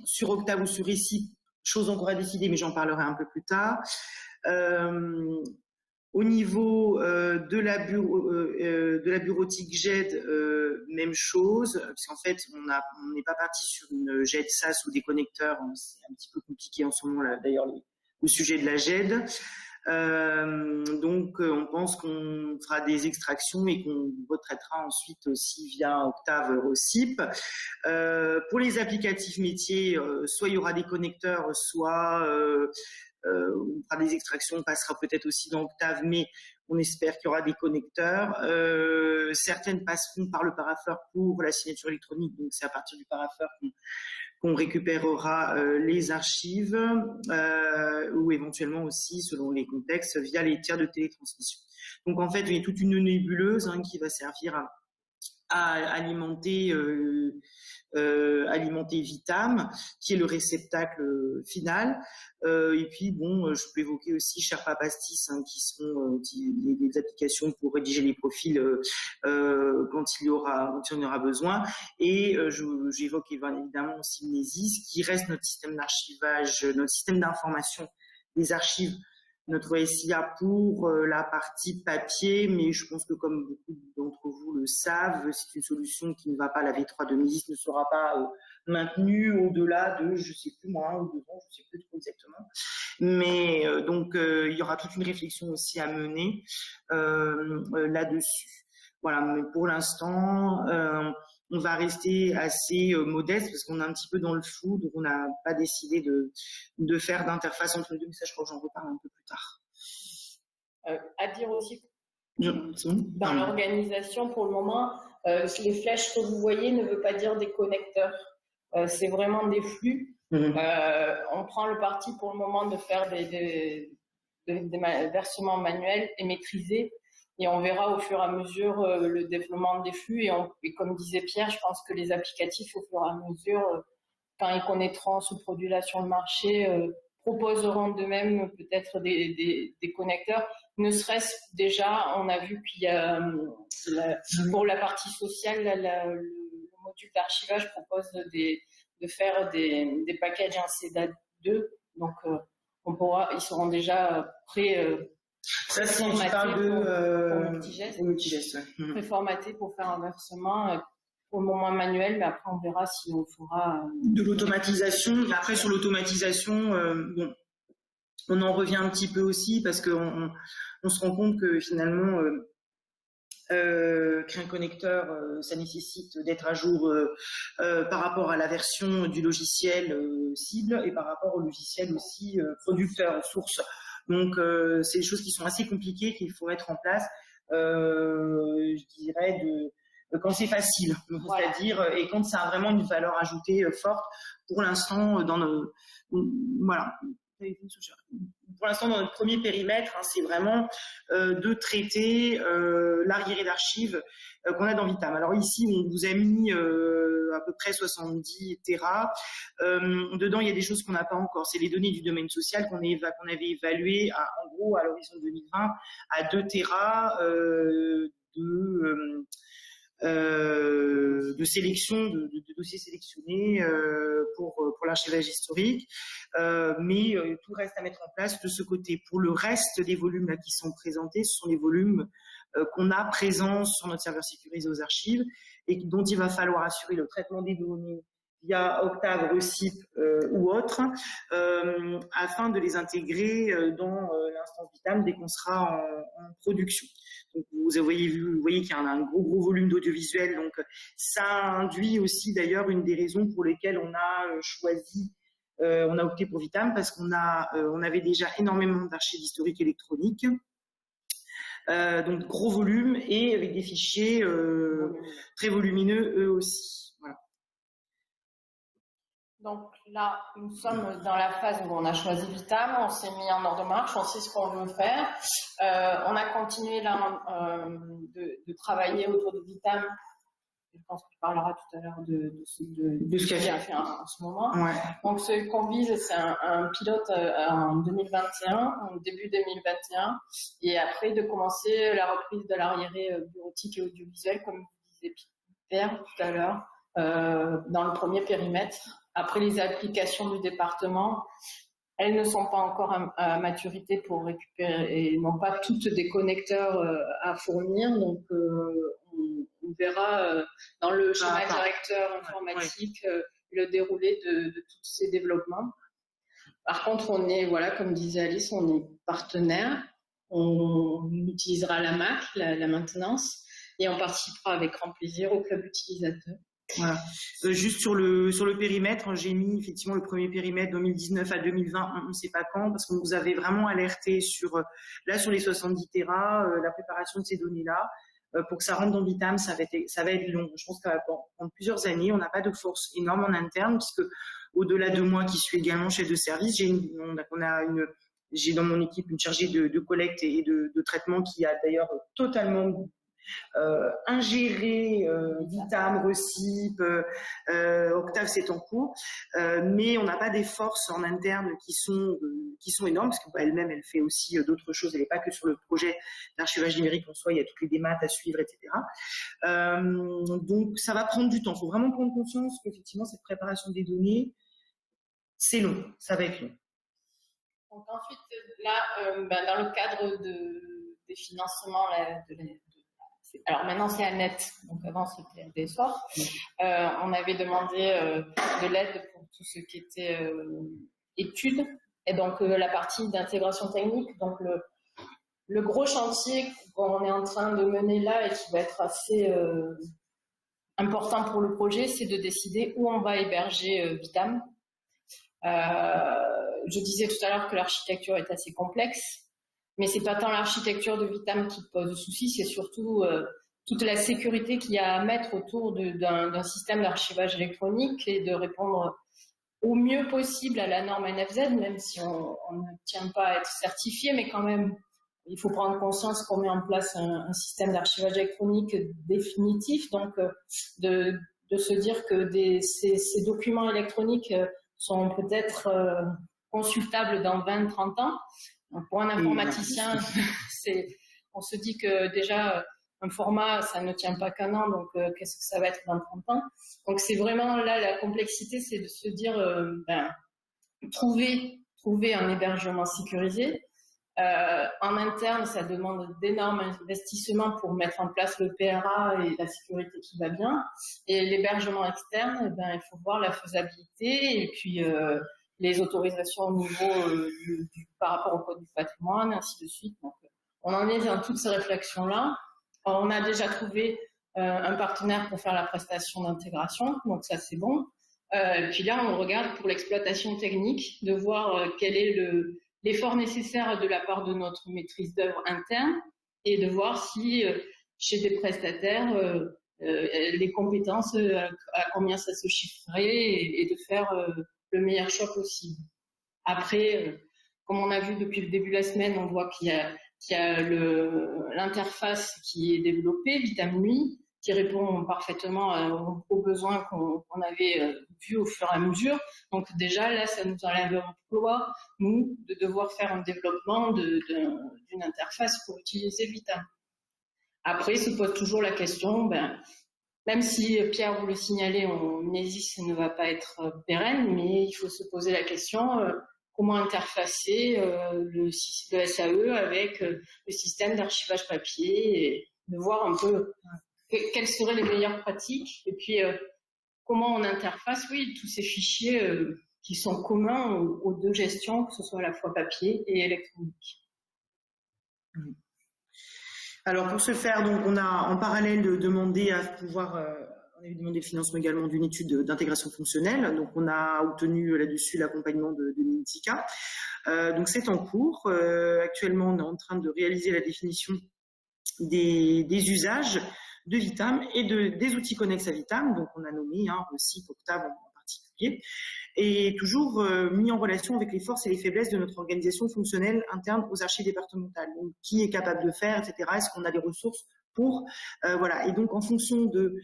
sur Octave ou sur Récip, chose encore à décider, mais j'en parlerai un peu plus tard. Au niveau de la bureautique GED, même chose, parce qu'en fait, on n'est pas parti sur une GED SAS ou des connecteurs, c'est un petit peu compliqué en ce moment, là, d'ailleurs, le sujet de la GED. Donc, on pense qu'on fera des extractions et qu'on retraitera ensuite aussi via Octave Récip. Pour les applicatifs métiers, soit il y aura des connecteurs, soit on fera des extractions, on passera peut-être aussi dans Octave, mais on espère qu'il y aura des connecteurs. Certaines passeront par le parapheur pour la signature électronique, donc c'est à partir du parapheur qu'on récupérera les archives ou éventuellement aussi, selon les contextes, via les tiers de télétransmission. Donc en fait, il y a toute une nébuleuse qui va servir à alimenter Vitam, qui est le réceptacle final. Et puis, bon, je peux évoquer aussi Sherpa Pastis, qui sont des applications pour rédiger les profils quand il y en aura besoin. Et j'évoque évidemment aussi Mnesis, qui reste notre système d'archivage, notre système d'information des archives, notre SIA pour la partie papier, mais je pense que comme beaucoup d'entre vous le savent, c'est une solution qui ne va pas, la V3 de Mnesis ne sera pas maintenue au-delà de, je sais plus moi, 1 ou 2 ans, je sais plus trop exactement. Mais donc, il y aura toute une réflexion aussi à mener là-dessus. Voilà, mais pour l'instant, on va rester assez modeste parce qu'on est un petit peu dans le flou, donc on n'a pas décidé de faire d'interface entre les deux, mais ça, je crois que j'en reparle un peu plus tard. À dire aussi, dans l'organisation, pour le moment, les flèches que vous voyez ne veut pas dire des connecteurs, c'est vraiment des flux. On prend le parti pour le moment de faire des versements manuels et maîtrisés. Et on verra au fur et à mesure le développement des flux. Et comme disait Pierre, je pense que les applicatifs, au fur et à mesure, quand ils connaîtront ce produit-là sur le marché, proposeront d'eux-mêmes peut-être des connecteurs. Ne serait-ce déjà, on a vu qu'il y a, pour la partie sociale, le module d'archivage propose de faire des packages en CEDA2. Donc, ils seront déjà prêts. Ça, c'est tu parles de multigeste, préformaté pour faire un versement pour le moment manuel, mais après on verra si on fera de l'automatisation. Après, sur l'automatisation, bon, on en revient un petit peu aussi parce qu'on se rend compte que finalement créer un connecteur, ça nécessite d'être à jour par rapport à la version du logiciel cible et par rapport au logiciel aussi producteur, source. Donc, c'est des choses qui sont assez compliquées qu'il faut mettre en place, je dirais, quand c'est facile, voilà. C'est-à-dire, et quand ça a vraiment une valeur ajoutée forte. Pour l'instant, voilà. Pour l'instant, dans notre premier périmètre, c'est vraiment de traiter l'arriéré d'archives qu'on a dans Vitam. Alors ici, on vous a mis à peu près 70 Tera. Dedans, il y a des choses qu'on n'a pas encore. C'est les données du domaine social qu'on avait évaluées en gros à l'horizon 2020 à 2 Tera de sélection, de dossiers sélectionnés pour l'archivage historique, mais tout reste à mettre en place de ce côté. Pour le reste des volumes là qui sont présentés, ce sont les volumes qu'on a présents sur notre serveur sécurisé aux archives et dont il va falloir assurer le traitement des données via Octave, Recip ou autre, afin de les intégrer dans l'instance Vitam dès qu'on sera en production. Donc, vous voyez qu'il y a un gros volume d'audiovisuel, donc ça induit aussi d'ailleurs une des raisons pour lesquelles on a choisi, on a opté pour Vitam, parce qu'on avait déjà énormément d'archives historiques électroniques. Donc gros volume et avec des fichiers très volumineux eux aussi. Voilà. Donc là, nous sommes dans la phase où on a choisi Vitam, on s'est mis en ordre de marche, on sait ce qu'on veut faire. On a continué là de travailler autour de Vitam. Je pense que tu parleras tout à l'heure de ce qu'il a fait en ce moment. Ouais. Donc ce qu'on vise, c'est un pilote en 2021, en début 2021, et après de commencer la reprise de l'arriéré bureautique et audiovisuel, comme vous disait Pierre tout à l'heure, dans le premier périmètre. Après les applications du département, elles ne sont pas encore à maturité pour récupérer et n'ont pas toutes des connecteurs à fournir. Donc, on verra dans le schéma directeur informatique le déroulé de tous ces développements. Par contre, on est, voilà, comme disait Alice, on est partenaire. On utilisera la MAC, la maintenance, et on participera avec grand plaisir au club utilisateur. Voilà. Juste sur le périmètre, j'ai mis effectivement le premier périmètre 2019 à 2020, on ne sait pas quand, parce qu'on vous avait vraiment alerté sur les 70 Tera, la préparation de ces données-là. Pour que ça rentre dans Vitam, ça va être long. Je pense que ça va prendre plusieurs années. On n'a pas de force énorme en interne, puisque au-delà de moi qui suis également chef de service, j'ai dans mon équipe une chargée de collecte et de traitement qui a d'ailleurs totalement ingérer Vitam, Recip, Octave, c'est en cours, mais on n'a pas des forces en interne qui sont énormes, parce qu'elle-même, elle fait aussi d'autres choses, elle n'est pas que sur le projet d'archivage numérique en soi, il y a toutes les démates à suivre, etc. Donc ça va prendre du temps, il faut vraiment prendre conscience qu'effectivement cette préparation des données, c'est long, ça va être long. Donc ensuite, là, dans le cadre des financements alors maintenant c'est Annette, donc avant c'était ADSOR. On avait demandé de l'aide pour tout ce qui était études et donc la partie d'intégration technique. Donc le gros chantier qu'on est en train de mener là et qui va être assez important pour le projet, c'est de décider où on va héberger Vitam. Je disais tout à l'heure que l'architecture est assez complexe. Mais c'est pas tant l'architecture de Vitam qui pose souci, c'est surtout toute la sécurité qu'il y a à mettre autour d'un système d'archivage électronique et de répondre au mieux possible à la norme NFZ, même si on ne tient pas à être certifié, mais quand même, il faut prendre conscience qu'on met en place un système d'archivage électronique définitif, donc de se dire que ces documents électroniques sont peut-être consultables dans 20-30 ans. Donc pour un informaticien, on se dit que déjà, un format, ça ne tient pas qu'un an, donc qu'est-ce que ça va être dans 30 ans? Donc c'est vraiment là, la complexité, c'est de se dire, trouver un hébergement sécurisé. En interne, ça demande d'énormes investissements pour mettre en place le PRA et la sécurité qui va bien. Et l'hébergement externe, il faut voir la faisabilité et puis les autorisations au niveau par rapport au code du patrimoine, ainsi de suite. Donc, on en est dans toutes ces réflexions-là. On a déjà trouvé un partenaire pour faire la prestation d'intégration, donc ça c'est bon. Puis là, on regarde pour l'exploitation technique, de voir quel est l'effort nécessaire de la part de notre maîtrise d'œuvre interne et de voir si chez des prestataires, les compétences, à combien ça se chiffrerait et de faire le meilleur choix possible. Après, comme on a vu depuis le début de la semaine, on voit qu'il y a l'interface qui est développée, Vitam Nuit, qui répond parfaitement aux besoins qu'on avait vus au fur et à mesure. Donc déjà, là, ça nous enlève l'emploi, nous, de devoir faire un développement d'une interface pour utiliser Vitam. Après, se pose toujours la question, même si, Pierre, vous le signalez, Mnesis ne va pas être pérenne, mais il faut se poser la question, comment interfacer le SAE avec le système d'archivage papier, et de voir un peu quelles seraient les meilleures pratiques, et puis comment on interface, tous ces fichiers qui sont communs aux deux gestions, que ce soit à la fois papier et électronique. Alors pour ce faire, donc on a en parallèle demandé à pouvoir, on avait demandé le financement également d'une étude d'intégration fonctionnelle. Donc on a obtenu là-dessus l'accompagnement de Minitika. Donc c'est en cours. Actuellement, on est en train de réaliser la définition des usages de Vitam et des outils connexes à Vitam. Donc on a nommé aussi Octave en particulier, et toujours mis en relation avec les forces et les faiblesses de notre organisation fonctionnelle interne aux archives départementales. Donc, qui est capable de faire, etc. Est-ce qu'on a des ressources pour voilà. Et donc en fonction de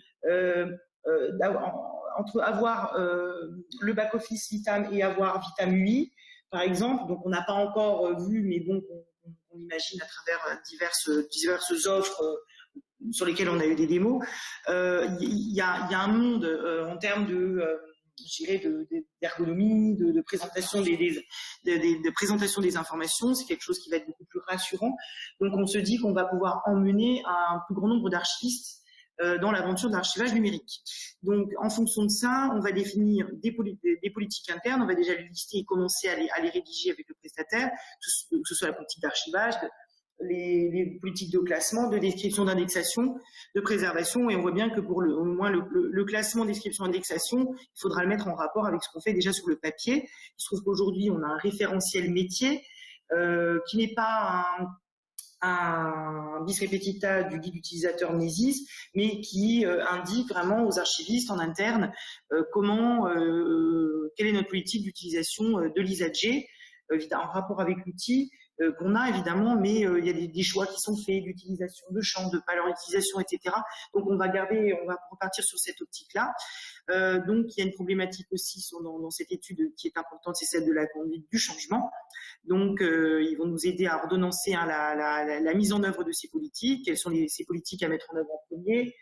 entre avoir le back-office Vitam et avoir Vitam UI, par exemple, donc on n'a pas encore vu, mais bon, on imagine à travers diverses offres sur lesquelles on a eu des démos, il y a un monde en termes d'ergonomie, de présentation de présentation des informations. C'est quelque chose qui va être beaucoup plus rassurant. Donc on se dit qu'on va pouvoir emmener un plus grand nombre d'archivistes dans l'aventure de l'archivage numérique. Donc en fonction de ça, on va définir des politiques internes, on va déjà les lister et commencer à les rédiger avec le prestataire, que ce soit la politique d'archivage, les politiques de classement, de description, d'indexation, de préservation, et on voit bien que pour au moins le classement, description, indexation, il faudra le mettre en rapport avec ce qu'on fait déjà sur le papier. Il se trouve qu'aujourd'hui, on a un référentiel métier qui n'est pas un bis repetita du guide utilisateur Mnesis, mais qui indique vraiment aux archivistes en interne quelle est notre politique d'utilisation de l'ISAG en rapport avec l'outil qu'on a évidemment, mais il y a des choix qui sont faits d'utilisation de champs, de pas leur utilisation, etc. Donc on va repartir sur cette optique-là. Donc il y a une problématique aussi dans cette étude qui est importante, c'est celle de la conduite du changement. Donc ils vont nous aider à ordonnancer la mise en œuvre de ces politiques, quelles sont ces politiques à mettre en œuvre en premier,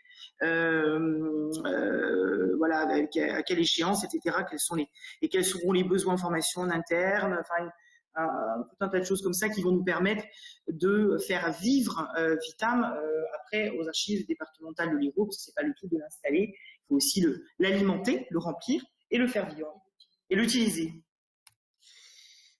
voilà, à quelle échéance, etc. Quels seront les besoins en formation en interne, enfin tout un tas de choses comme ça qui vont nous permettre de faire vivre Vitam après aux archives départementales de l'Hérault, parce que c'est pas le tout de l'installer, il faut aussi l'alimenter, le remplir et le faire vivre et l'utiliser.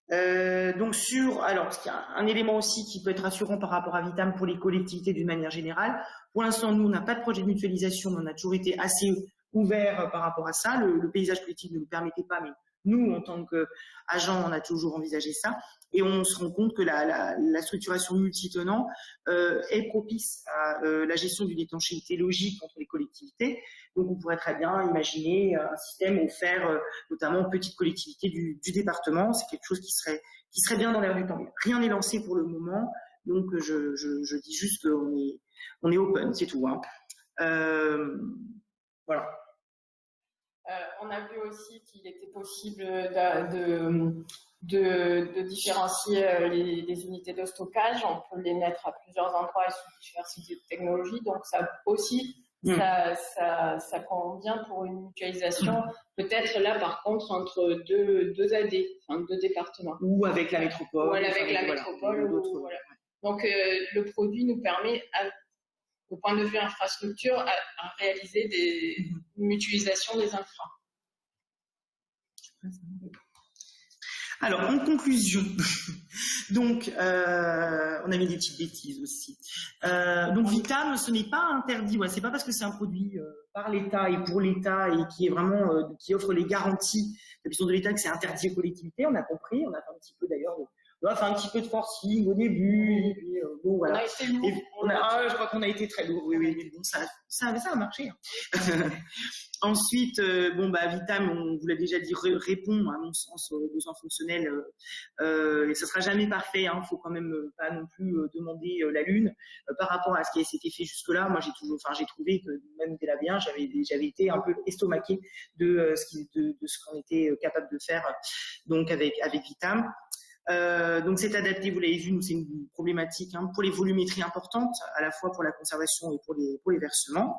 Donc alors il y a un élément aussi qui peut être rassurant par rapport à Vitam pour les collectivités d'une manière générale. Pour l'instant, nous on n'a pas de projet de mutualisation, mais on a toujours été assez ouvert par rapport à ça. Le paysage politique ne nous permettait pas, mais nous, en tant qu'agents, on a toujours envisagé ça, et on se rend compte que la structuration multitenant est propice à la gestion d'une étanchéité logique entre les collectivités. Donc, on pourrait très bien imaginer un système offert, notamment aux petites collectivités du département. C'est quelque chose qui serait bien dans l'air du temps. Rien n'est lancé pour le moment, donc je dis juste qu'on est open, c'est tout. Voilà. On a vu aussi qu'il était possible de différencier les unités de stockage. On peut les mettre à plusieurs endroits et sous diverses technologies. Donc ça aussi, ça convient pour une mutualisation. Peut-être là, par contre, entre deux AD, enfin deux départements. Ou avec la métropole. Ou avec la métropole. Voilà. Donc le produit nous permet, au point de vue infrastructure, à réaliser des mutualisations des infras. Alors, en conclusion, donc, on a mis des petites bêtises aussi. Donc, Vitam, ce n'est pas interdit. Ouais, c'est pas parce que c'est un produit par l'État et pour l'État et qui est vraiment qui offre les garanties de la puissance de l'État que c'est interdit aux collectivités. On a compris. On a fait un petit peu d'ailleurs. On a fait un petit peu de forcing au début. Et puis, bon, voilà. Je crois qu'on a été très lourd. Oui, mais bon, ça a marché. Hein. Ensuite, Vitam, on vous l'a déjà dit, répond à mon sens aux besoins fonctionnels. Et ça sera jamais parfait. Hein, faut quand même pas non plus demander la lune par rapport à ce qui s'était fait jusque-là. Moi, j'ai trouvé que même dès la bien, j'avais été un peu estomaqué de ce qu'on était capable de faire donc avec Vitam. Donc c'est adapté, vous l'avez vu, nous c'est une problématique pour les volumétries importantes, à la fois pour la conservation et pour les versements.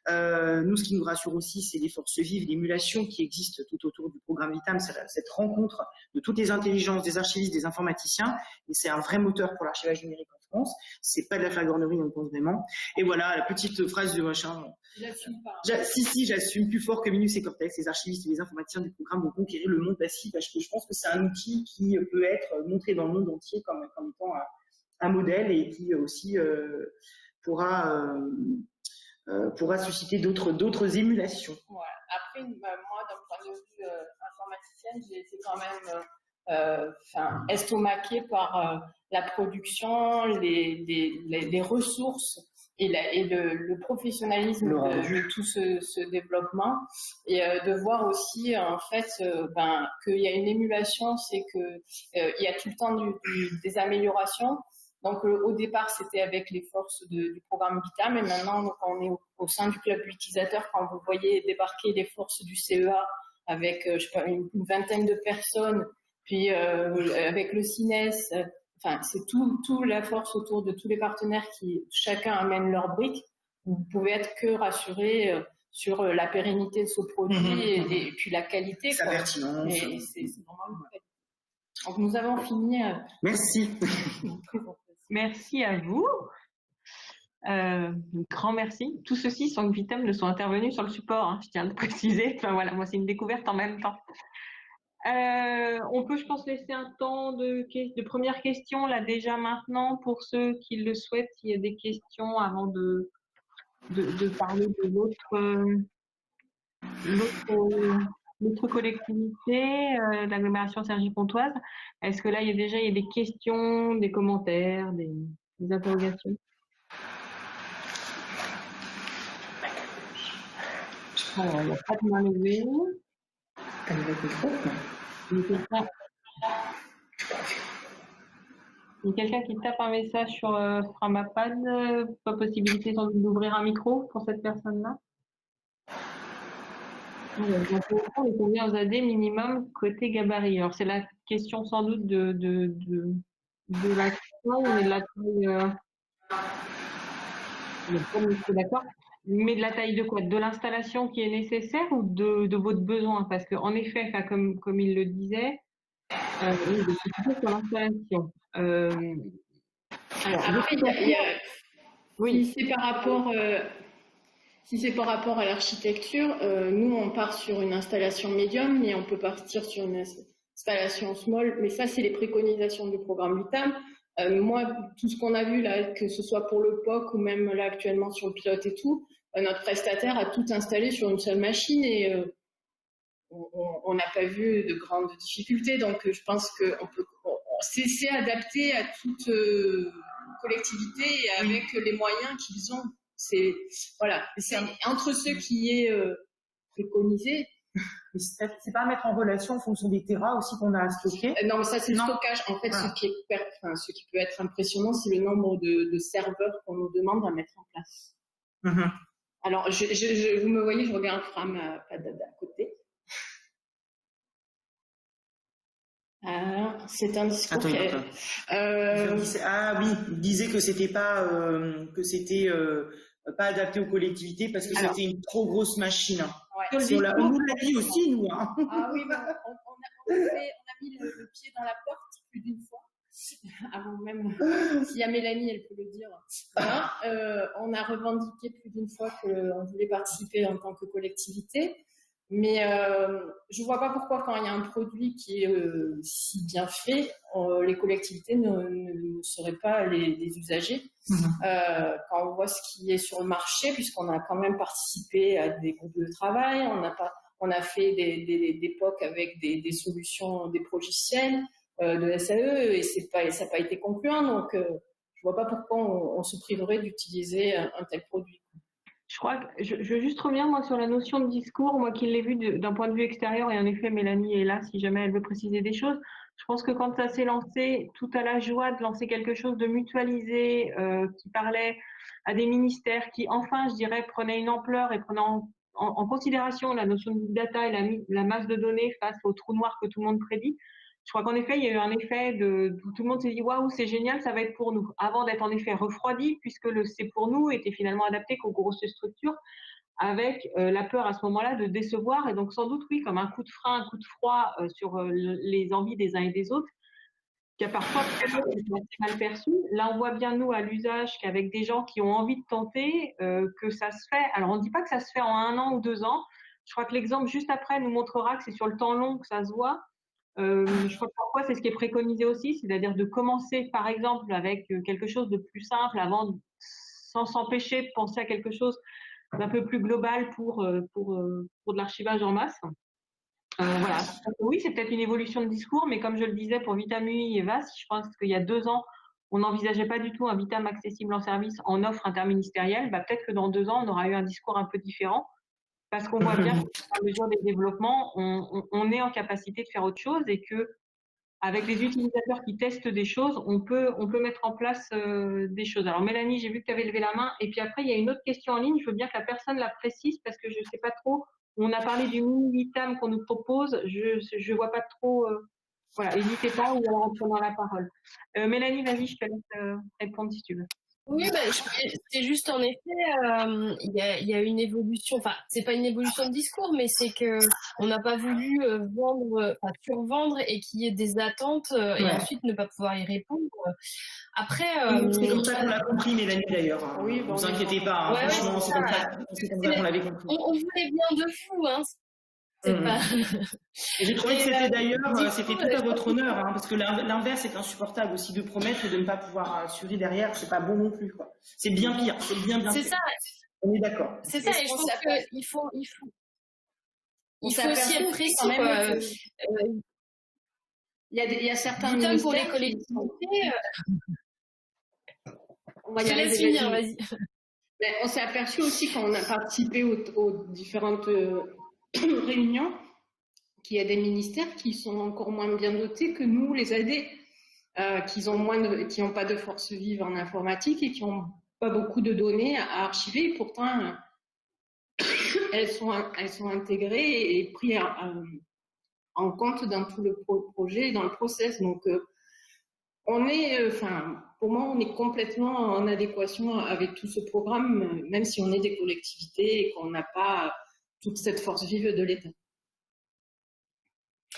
Nous, ce qui nous rassure aussi, c'est les forces vives, l'émulation qui existe tout autour du programme Vitam, cette rencontre de toutes les intelligences, des archivistes, des informaticiens, et c'est un vrai moteur pour l'archivage numérique en France. C'est pas de la flagornerie, on pense vraiment. Et voilà, la petite phrase de machin. J'assume pas. Si, j'assume plus fort que Minus et Cortex, les archivistes et les informaticiens du programme vont conquérir le monde passif, parce que je pense que c'est un outil qui peut être montré dans le monde entier comme étant un modèle et qui aussi pourra susciter d'autres émulations. Ouais. Après, moi, d'un point de vue informaticienne, j'ai été quand même estomaquée par la production, les ressources et le professionnalisme de tout ce développement, et de voir aussi en fait qu'il y a une émulation, c'est que il y a tout le temps des améliorations. Donc au départ c'était avec les forces du programme Vitam, et maintenant quand on est au sein du club utilisateur, quand vous voyez débarquer les forces du CEA avec je sais pas, une vingtaine de personnes, puis avec le CINES, c'est tout la force autour de tous les partenaires qui chacun amène leur brique. Vous pouvez être que rassuré sur la pérennité de ce produit et puis la qualité. Sa pertinence. C'est vraiment une qualité. Donc nous avons fini. Merci. Merci à vous. Grand merci. Tout ceci sans que Vitam ne soit intervenu sur le support, je tiens à le préciser. Enfin voilà, moi c'est une découverte en même temps. On peut, je pense, laisser un temps de premières questions là déjà maintenant pour ceux qui le souhaitent. S'il y a des questions avant de parler de l'autre collectivité, l'agglomération Cergy-Pontoise. Est-ce que là il y a des questions, des commentaires, des interrogations? Alors, il n'y a pas de main levée. Il y a quelqu'un qui tape un message sur Framapad. Pas possibilité sans doute d'ouvrir un micro pour cette personne-là. Alors, il convient aux AD minimum côté gabarit. Alors c'est la question sans doute de la taille, mais de la taille. D'accord. Mais de la taille de quoi? De l'installation qui est nécessaire ou de votre besoin? Parce qu'en effet, comme il le disait, c'est sur l'installation. Après, oui, si c'est par rapport à l'architecture, nous on part sur une installation médium, mais on peut partir sur une installation small. Mais ça, c'est les préconisations du programme Vitam. Moi, tout ce qu'on a vu là, que ce soit pour le POC ou même là actuellement sur le pilote et tout, notre prestataire a tout installé sur une seule machine et on n'a pas vu de grandes difficultés. Donc, je pense que c'est adapté à toute collectivité et avec les moyens qu'ils ont. C'est entre ceux qui est préconisé. C'est pas à mettre en relation en fonction des terras aussi qu'on a à stocker. Non, mais ça c'est le stockage. En fait, ce qui peut être impressionnant, c'est le nombre de serveurs qu'on nous demande à mettre en place. Alors, vous me voyez, je regarde Fram à côté. C'est un discours il disait que c'était pas pas adapté aux collectivités parce que c'était une trop grosse machine. Ouais. On nous l'a dit aussi, nous. Ah oui, on a mis le pied dans la porte plus d'une fois. Avant même, s'il y a Mélanie, elle peut le dire. On a revendiqué plus d'une fois qu'on voulait participer en tant que collectivité. Mais je ne vois pas pourquoi, quand il y a un produit qui est si bien fait, les collectivités ne seraient pas les usagers. Quand on voit ce qui est sur le marché, puisqu'on a quand même participé à des groupes de travail, on a fait des POC avec des solutions, des progiciels de SAE, et ça n'a pas été concluant. Donc, je ne vois pas pourquoi on se priverait d'utiliser un tel produit. Je crois que je veux juste revenir moi sur la notion de discours, moi qui l'ai vu d'un point de vue extérieur, et en effet Mélanie est là si jamais elle veut préciser des choses. Je pense que quand ça s'est lancé, tout à la joie de lancer quelque chose de mutualisé, qui parlait à des ministères qui enfin, je dirais, prenaient une ampleur et prenaient en considération la notion de big data et la masse de données face au trou noir que tout le monde prédit. Je crois qu'en effet, il y a eu un effet où tout le monde s'est dit waouh, c'est génial, ça va être pour nous. Avant d'être en effet refroidi, puisque le c'est pour nous était finalement adapté qu'aux grosses structures, avec la peur à ce moment-là de décevoir. Et donc, sans doute, oui, comme un coup de frein, un coup de froid sur les envies des uns et des autres, qui a parfois été mal perçu. Là, on voit bien, nous, à l'usage, qu'avec des gens qui ont envie de tenter, que ça se fait. Alors, on ne dit pas que ça se fait en 1 an ou 2 ans. Je crois que l'exemple juste après nous montrera que c'est sur le temps long que ça se voit. Je crois que parfois, c'est ce qui est préconisé aussi, c'est-à-dire de commencer, par exemple, avec quelque chose de plus simple avant, sans s'empêcher de penser à quelque chose d'un peu plus global pour de l'archivage en masse. Voilà. Oui, c'est peut-être une évolution de discours, mais comme je le disais pour Vitamui et VAS, je pense qu'il y a 2 ans, on n'envisageait pas du tout un Vitam accessible en service en offre interministérielle. Bah, peut-être que dans 2 ans, on aura eu un discours un peu différent, parce qu'on voit bien qu'à mesure des développements, on est en capacité de faire autre chose et que avec les utilisateurs qui testent des choses, on peut mettre en place des choses. Alors Mélanie, j'ai vu que tu avais levé la main. Et puis après, il y a une autre question en ligne. Je veux bien que la personne la précise parce que je ne sais pas trop. On a parlé du mini-Vitam qu'on nous propose. Je vois pas trop. Voilà, n'hésitez pas ou alors en prenant la parole. Mélanie, vas-y, je te laisse répondre si tu veux. Oui, c'est juste en effet, il y a une évolution. Enfin, c'est pas une évolution de discours, mais c'est que on n'a pas voulu survendre et qu'il y ait des attentes et ensuite ne pas pouvoir y répondre. Après, c'est comme ça qu'on l'a compris, Mélanie d'ailleurs. Oui, ne vous inquiétez pas. Hein, franchement, c'est comme ça qu'on l'avait compris. On voulait bien de vous, hein. Pas... Et j'ai trouvé que c'était d'ailleurs, c'était tout à votre honneur, hein, parce que l'inverse est insupportable aussi, de promettre et de ne pas pouvoir assurer derrière, c'est pas bon non plus, quoi. C'est bien pire, c'est bien c'est pire. Ça. On est d'accord. C'est ça, et je pense qu'il faut aussi être précis. Il y a certains ministères pour les collectivités. On va y aller, finir, vas-y. On s'est aperçu aussi quand on a participé aux différentes réunions qu'il y a des ministères qui sont encore moins bien dotés que nous, les AD, qui n'ont pas de force vive en informatique et qui n'ont pas beaucoup de données à archiver. Et pourtant, elles sont intégrées et prises en compte dans tout le projet, dans le process. Donc, on est, pour moi, on est complètement en adéquation avec tout ce programme, même si on est des collectivités et qu'on n'a pas toute cette force vive de l'État.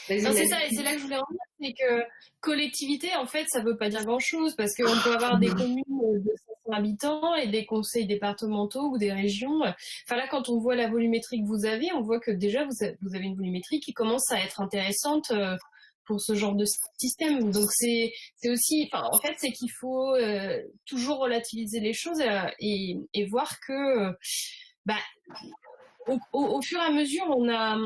C'est ça, et c'est là que je voulais en venir, c'est que collectivité, en fait, ça ne veut pas dire grand-chose, parce qu'on peut avoir des communes de 500 habitants et des conseils départementaux ou des régions. Enfin là, quand on voit la volumétrie que vous avez, on voit que déjà, vous avez une volumétrie qui commence à être intéressante pour ce genre de système. Donc c'est aussi, en fait, c'est qu'il faut toujours relativiser les choses et voir que au fur et à mesure, on a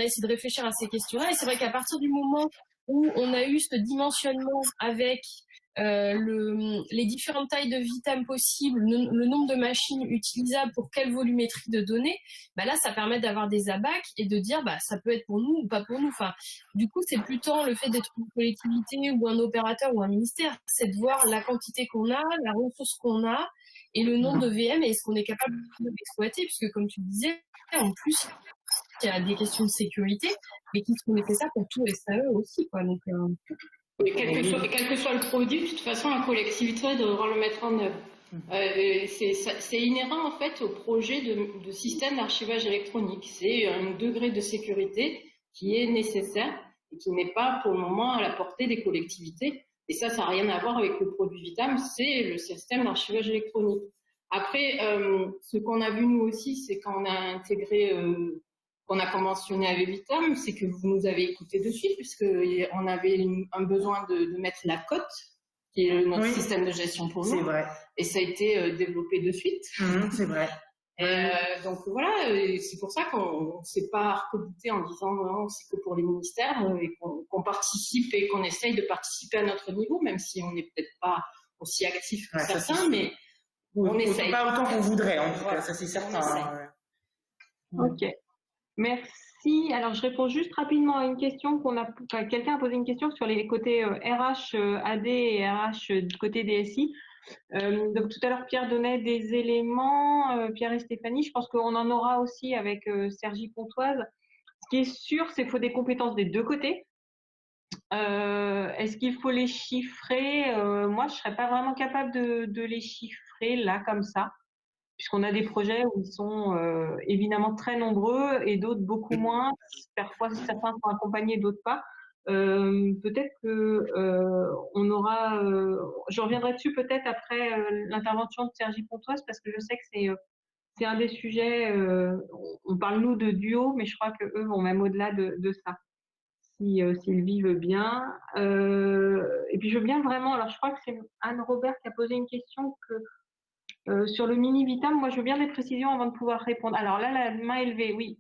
essayé de réfléchir à ces questions-là. Et c'est vrai qu'à partir du moment où on a eu ce dimensionnement avec les différentes tailles de Vitam possibles, le nombre de machines utilisables pour quelle volumétrie de données, là, ça permet d'avoir des abacs et de dire ça peut être pour nous ou pas pour nous. Enfin, du coup, c'est plus tant le fait d'être une collectivité ou un opérateur ou un ministère, c'est de voir la quantité qu'on a, la ressource qu'on a, et le nombre de VM et est-ce qu'on est capable de l'exploiter, puisque comme tu disais, en plus, il y a des questions de sécurité, mais qui sont nécessaires pour tout SAE aussi, quoi. Donc, quel que soit le produit, de toute façon, la collectivité devra le mettre en œuvre. C'est inhérent en fait au projet de système d'archivage électronique. C'est un degré de sécurité qui est nécessaire et qui n'est pas pour le moment à la portée des collectivités. Et ça n'a rien à voir avec le produit Vitam, c'est le système d'archivage électronique. Après, ce qu'on a vu nous aussi, c'est quand on a intégré, qu'on a conventionné avec Vitam, c'est que vous nous avez écouté de suite, puisqu'on avait un besoin de mettre la cote, qui est notre système de gestion pour nous. C'est vrai. Et ça a été développé de suite. C'est vrai. Donc voilà, c'est pour ça qu'on ne s'est pas arc-bouté en disant non, c'est que pour les ministères et qu'on participe et qu'on essaye de participer à notre niveau, même si on n'est peut-être pas aussi actif que certains, mais on essaye. Pas autant qu'on voudrait, en tout cas, ça c'est certain. Ok, merci. Alors je réponds juste rapidement à une question quelqu'un a posé une question sur les côtés RH AD et RH du côté DSI. Donc tout à l'heure Pierre donnait des éléments, Pierre et Stéphanie, je pense qu'on en aura aussi avec Sergi Pontoise. Ce qui est sûr, c'est qu'il faut des compétences des deux côtés. Est-ce qu'il faut les chiffrer? Moi, je serais pas vraiment capable de les chiffrer là comme ça, puisqu'on a des projets où ils sont évidemment très nombreux et d'autres beaucoup moins. Parfois, certains sont accompagnés, d'autres pas. Peut-être que on aura. Je reviendrai dessus peut-être après l'intervention de Sergi Pontoise, parce que je sais que c'est un des sujets. On parle nous de duo, mais je crois que eux vont même au-delà de ça. Si Sylvie veut bien. Et puis je veux bien vraiment. Alors je crois que c'est Anne Robert qui a posé une question que sur le mini Vitam. Moi, je veux bien des précisions avant de pouvoir répondre. Alors là, la main est levée, oui.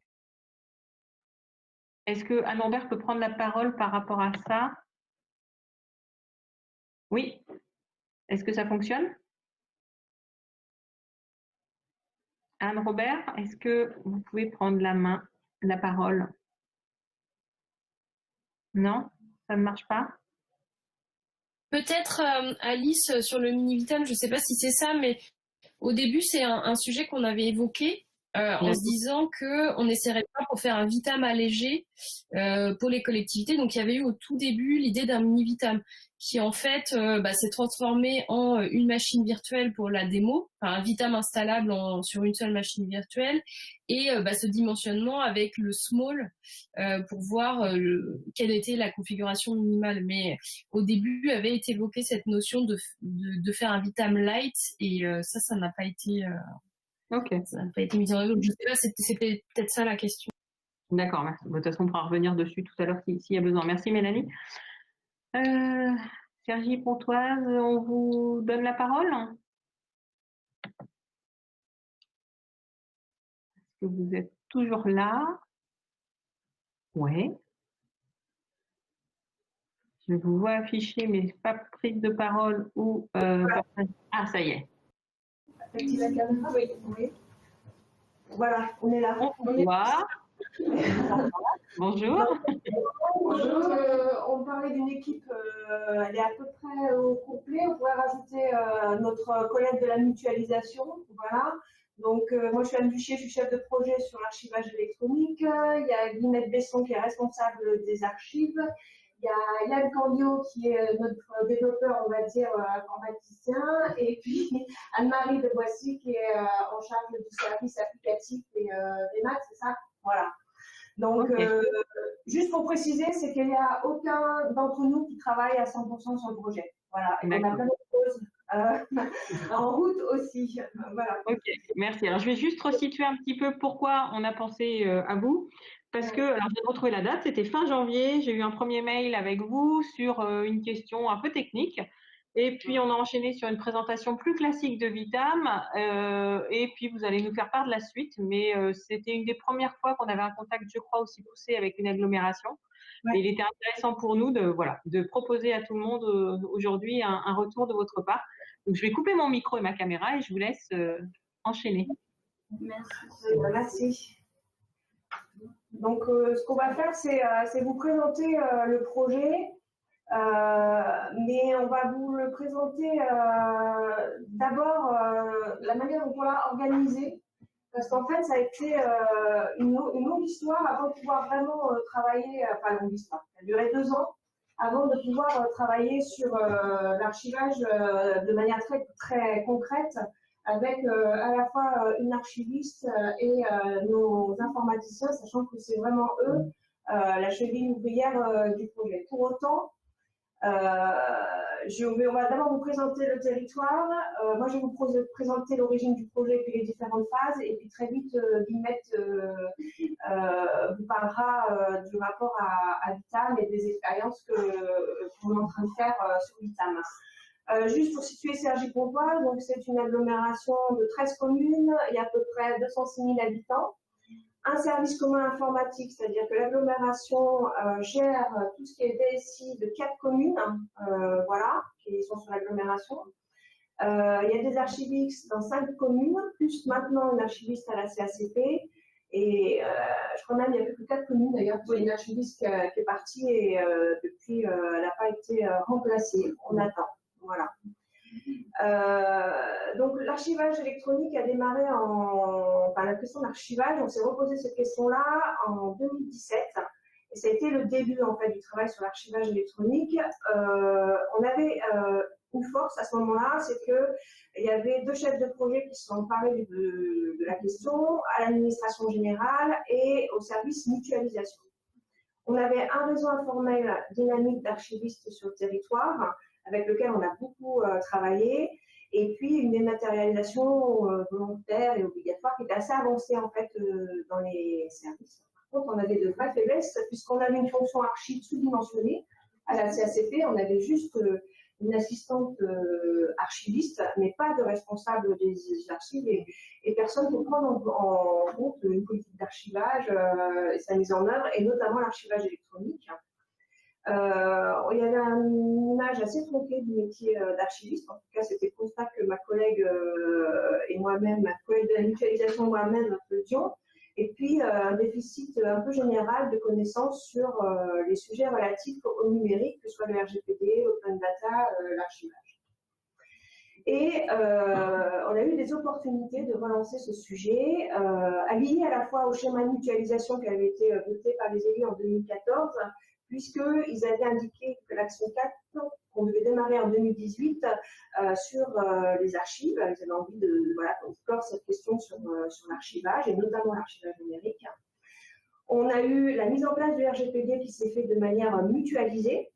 Est-ce que Anne Robert peut prendre la parole par rapport à ça? Oui. Est-ce que ça fonctionne? Anne Robert, est-ce que vous pouvez prendre la parole? Non, ça ne marche pas? Peut-être Alice sur le mini Vitam, je ne sais pas si c'est ça, mais au début c'est un sujet qu'on avait évoqué en se disant qu'on n'essaierait pas pour faire un Vitam allégé pour les collectivités. Donc il y avait eu au tout début l'idée d'un mini Vitam qui en fait s'est transformé en une machine virtuelle pour la démo, enfin un Vitam installable sur une seule machine virtuelle, et ce dimensionnement avec le small pour voir quelle était la configuration minimale. Mais au début avait été évoquée cette notion de faire un Vitam light, et ça n'a pas été ça n'a pas été mis en œuvre. Je sais pas, c'était peut-être ça la question. D'accord, merci. De toute façon, on pourra revenir dessus tout à l'heure s'il y a besoin. Merci Mélanie. Sergi Pontoise, on vous donne la parole. Est-ce que vous êtes toujours là? Oui. Je vous vois afficher, mais pas prise de parole ou... Ah, ça y est. Active la caméra, oui. Oui. Voilà, on est là. On vous voit. Bonjour. Bonjour. On parlait d'une équipe, elle est à peu près au complet. On pourrait rajouter notre collègue de la mutualisation. Voilà. Donc, moi, je suis Anne Duchier, je suis chef de projet sur l'archivage électronique. Il y a Guillemette Besson qui est responsable des archives. Il y a Yann Candio qui est notre développeur, on va dire, informaticien. Et puis Anne-Marie de Boissy qui est en charge du service applicatif et des maths, c'est ça? Voilà. Donc, juste pour préciser, c'est qu'il n'y a aucun d'entre nous qui travaille à 100% sur le projet. Voilà. Et on a plein de choses en route aussi. Voilà. Ok, merci. Alors, je vais juste resituer un petit peu pourquoi on a pensé à vous. Parce que, alors j'ai retrouvé la date, c'était fin janvier, j'ai eu un premier mail avec vous sur une question un peu technique. Et puis, on a enchaîné sur une présentation plus classique de Vitam. Et puis, vous allez nous faire part de la suite. Mais c'était une des premières fois qu'on avait un contact, je crois, aussi poussé avec une agglomération. Ouais. Et il était intéressant pour nous de proposer à tout le monde aujourd'hui un retour de votre part. Donc, je vais couper mon micro et ma caméra et je vous laisse enchaîner. Merci. Donc, ce qu'on va faire, c'est vous présenter le projet, mais on va vous le présenter d'abord la manière dont on l'a organisé, parce qu'en fait, ça a été une longue histoire avant de pouvoir vraiment travailler, enfin longue histoire, ça a duré 2 ans avant de pouvoir travailler sur l'archivage de manière très, très concrète, avec à la fois une archiviste et nos informaticiens, sachant que c'est vraiment eux la cheville ouvrière du projet. Pour autant, on va d'abord vous présenter le territoire. Moi, je vais vous présenter l'origine du projet puis les différentes phases. Et puis très vite, Guillemette vous parlera du rapport à Vitam et des expériences que vous êtes en train de faire sur Vitam. Juste pour situer Sergi Pontoise, donc c'est une agglomération de 13 communes, il y a à peu près 206 000 habitants. Un service commun informatique, c'est-à-dire que l'agglomération gère tout ce qui est DSI de 4 communes, voilà, qui sont sur l'agglomération. Il y a des archivistes dans 5 communes, plus maintenant une archiviste à la CACP. Et je crois même qu'il n'y a plus que 4 communes d'ailleurs, pour une archiviste qui est partie et depuis, elle n'a pas été remplacée. On attend. Voilà. Donc l'archivage électronique a démarré enfin la question de l'archivage, on s'est reposé cette question-là en 2017. Et ça a été le début en fait du travail sur l'archivage électronique. On avait une force à ce moment-là, c'est qu'il y avait 2 chefs de projet qui se sont emparés de la question, à l'administration générale et au service mutualisation. On avait un réseau informel dynamique d'archivistes sur le territoire, avec lequel on a beaucoup travaillé, et puis une dématérialisation volontaire et obligatoire qui était assez avancée en fait dans les services. Par contre, on avait de vraies faiblesses, puisqu'on avait une fonction archive sous-dimensionnée. À la CACP, on avait juste une assistante archiviste, mais pas de responsable des archives et personne pour prendre en compte une politique d'archivage et sa mise en œuvre, et notamment l'archivage électronique. Il y avait une image assez tronquée du métier d'archiviste. En tout cas, c'était le constat que ma collègue et moi-même, ma collègue de la mutualisation moi-même faisions. Et puis, un déficit un peu général de connaissances sur les sujets relatifs au numérique, que ce soit le RGPD, l'open data, l'archivage. Et on a eu des opportunités de relancer ce sujet, aligné à la fois au schéma de mutualisation qui avait été voté par les élus en 2014, puisqu'ils avaient indiqué que l'action 4, qu'on devait démarrer en 2018 sur les archives. Ils avaient envie de clore cette question sur l'archivage, et notamment l'archivage numérique. On a eu la mise en place du RGPD qui s'est fait de manière mutualisée.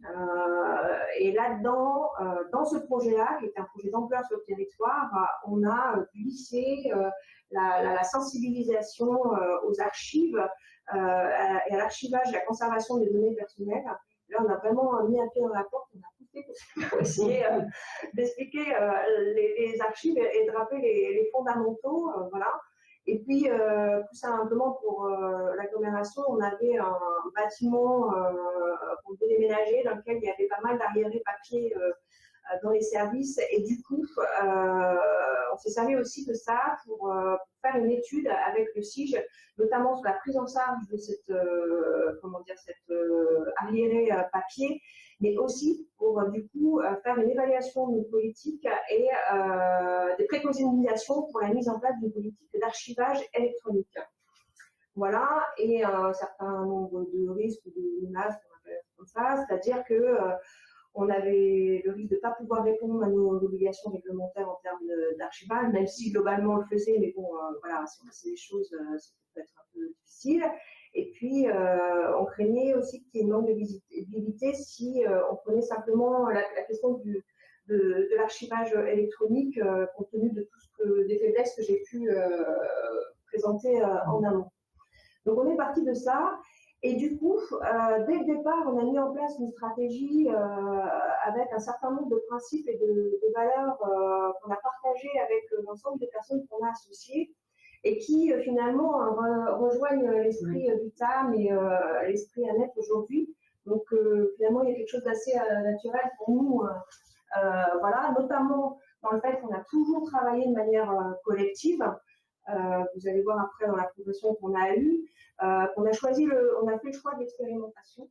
Et là-dedans, dans ce projet-là, qui est un projet d'ampleur sur le territoire, on a glissé la sensibilisation aux archives et à l'archivage et à la conservation des données personnelles. Là, on a vraiment mis un pied dans la porte, on a poussé pour essayer d'expliquer les archives et de rappeler les fondamentaux. Voilà. Et puis, tout simplement pour l'agglomération, on avait un bâtiment qu'on devait déménager dans lequel il y avait pas mal d'arriérés papier dans les services. Et du coup, on s'est servi aussi de ça pour faire une étude avec le SIGE, notamment sur la prise en charge de cette arriéré papier, mais aussi pour du coup faire une évaluation de nos politiques et des préconisations pour la mise en place d'une politique d'archivage électronique. Voilà, et un certain nombre de risques de menaces, comme ça, c'est-à-dire que on avait le risque de ne pas pouvoir répondre à nos obligations réglementaires en termes d'archivage, même si globalement on le faisait, mais bon, voilà, si on faisait des choses, ça peut être un peu difficile. Et puis, on craignait aussi qu'il y ait une manque de visibilité si on prenait simplement la question de l'archivage électronique, compte tenu de des faiblesses que j'ai pu présenter en amont. Donc, on est parti de ça. Et du coup, dès le départ, on a mis en place une stratégie avec un certain nombre de principes et de valeurs qu'on a partagées avec l'ensemble des personnes qu'on a associées et qui finalement rejoignent l'esprit Vitam et l'esprit Annette aujourd'hui. Donc finalement, il y a quelque chose d'assez naturel pour nous, voilà, notamment dans le fait qu'on a toujours travaillé de manière collective. Vous allez voir après dans la progression qu'on a eue. On a fait le choix de l'expérimentation.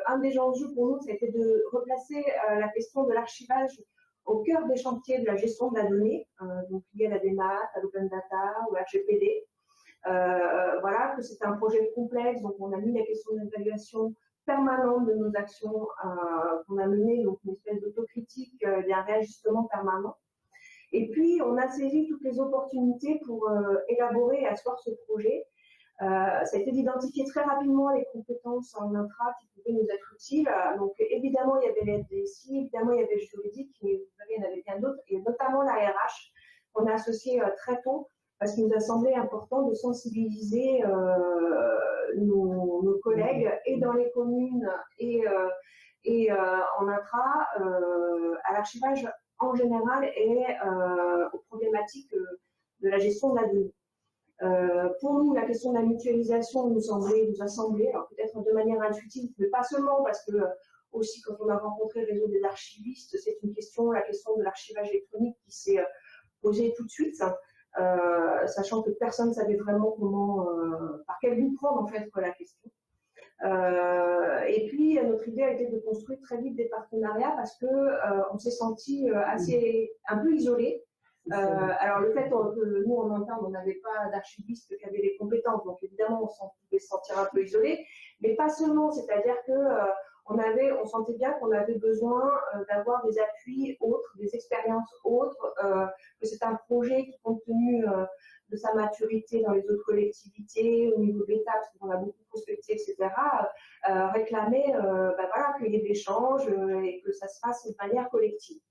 Un des enjeux pour nous, ça a été de replacer la question de l'archivage au cœur des chantiers de la gestion de la donnée, donc lié à la démat, à l'open data ou à RGPD. Voilà, que c'est un projet complexe, donc on a mis la question d'évaluation permanente de nos actions qu'on a menées, donc une espèce d'autocritique, d'un réajustement permanent. Et puis, on a saisi toutes les opportunités pour élaborer et asseoir ce projet. Ça a été d'identifier très rapidement les compétences en infra qui pouvaient nous être utiles. Donc, évidemment, il y avait les DSI, évidemment, il y avait le juridique, mais vous savez, il y en avait bien d'autres, et notamment la RH, qu'on a associé très tôt, parce qu'il nous a semblé important de sensibiliser nos collègues, et dans les communes, et en intra, à l'archivage en général et aux problématiques de la gestion de la donnée. Pour nous, la question de la mutualisation nous a semblé, alors peut-être de manière intuitive, mais pas seulement, parce que aussi quand on a rencontré le réseau des archivistes, c'est la question de l'archivage électronique qui s'est posée tout de suite, sachant que personne ne savait vraiment par quel bout prendre en fait la question. Et puis notre idée a été de construire très vite des partenariats parce que on s'est senti un peu isolé Alors le fait que nous en interne on n'avait pas d'archiviste qui avait les compétences, donc évidemment on pouvait se sentir un peu isolé, mais pas seulement, c'est-à-dire que on sentait bien qu'on avait besoin d'avoir des appuis autres, des expériences autres, que c'est un projet qui, compte tenu de sa maturité dans les autres collectivités, au niveau de l'État, parce qu'on a beaucoup prospecté, etc., réclamait voilà, qu'il y ait des échanges et que ça se fasse de manière collective.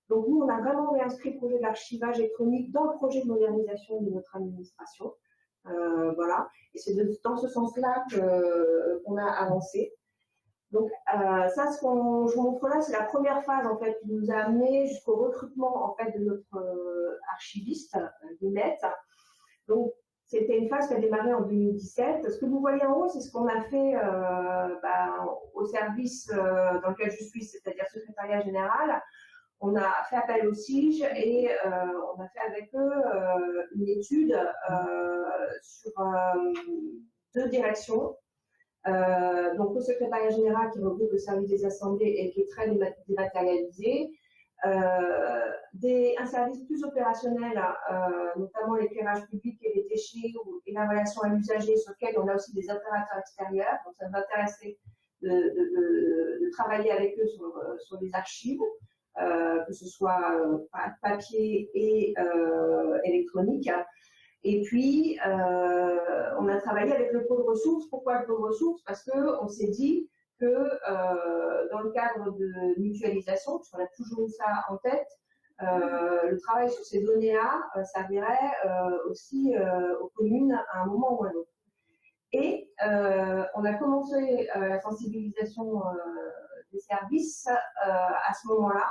Donc nous, on a vraiment réinscrit le projet d'archivage électronique dans le projet de modernisation de notre administration. Voilà, et c'est dans ce sens-là qu'on a avancé. Donc ça, ce que je vous montre là, c'est la première phase en fait qui nous a amené jusqu'au recrutement en fait de notre archiviste, Guillemette. Donc c'était une phase qui a démarré en 2017. Ce que vous voyez en haut, c'est ce qu'on a fait au service dans lequel je suis, c'est-à-dire secrétariat général. On a fait appel au SIGE et on a fait avec eux une étude sur 2 directions. Donc le secrétariat général qui regroupe le service des assemblées et qui est très dématérialisé, un service plus opérationnel, notamment l'éclairage public et les déchets et la relation à l'usager, sur lequel on a aussi des opérateurs extérieurs. Donc ça m'intéressait de travailler avec eux sur les archives, que ce soit papier et électronique. Et puis, on a travaillé avec le pôle ressources. Pourquoi le pôle ressources? Parce qu'on s'est dit que dans le cadre de mutualisation, puisqu'on a toujours ça en tête, le travail sur ces données-là servirait aussi aux communes à un moment ou à un autre. Et on a commencé la sensibilisation des services à ce moment-là.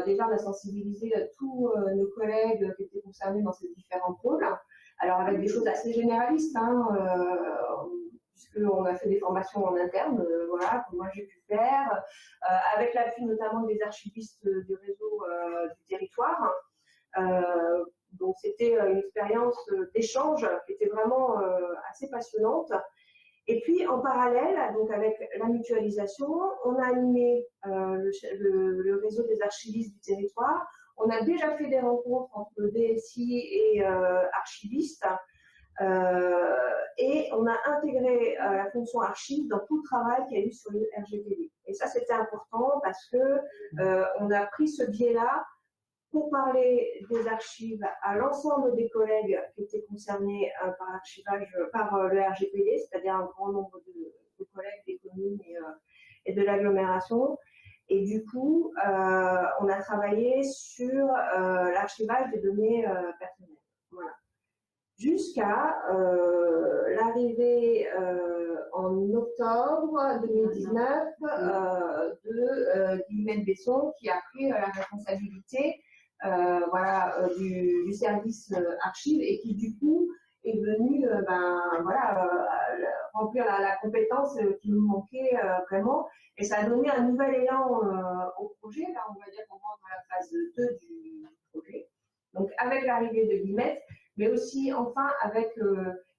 Déjà, on a sensibilisé tous nos collègues qui étaient concernés dans ces différents pôles. Alors, avec des choses assez généralistes, puisqu'on a fait des formations en interne, voilà, que moi j'ai pu faire, avec l'appui notamment des archivistes du réseau du territoire. Donc, c'était une expérience d'échange qui était vraiment assez passionnante. Et puis, en parallèle, donc avec la mutualisation, on a animé le réseau des archivistes du territoire. On a déjà fait des rencontres entre le DSI et archivistes. Et on a intégré la fonction archive dans tout le travail qu'il y a eu sur le RGPD. Et ça, c'était important parce que on a pris ce biais-là pour parler des archives à l'ensemble des collègues qui étaient concernés par l'archivage, par le RGPD, c'est-à-dire un grand nombre de collègues des communes et de l'agglomération. Et du coup, on a travaillé sur l'archivage des données personnelles. Voilà. Jusqu'à l'arrivée en octobre 2019 de Guillemette Besson, qui a pris la responsabilité du service archive et qui du coup est venu remplir la compétence qui nous manquait vraiment, et ça a donné un nouvel élan au projet. Là, on va dire qu'on rentre dans la phase 2 du projet, donc avec l'arrivée de Guillemette, mais aussi enfin avec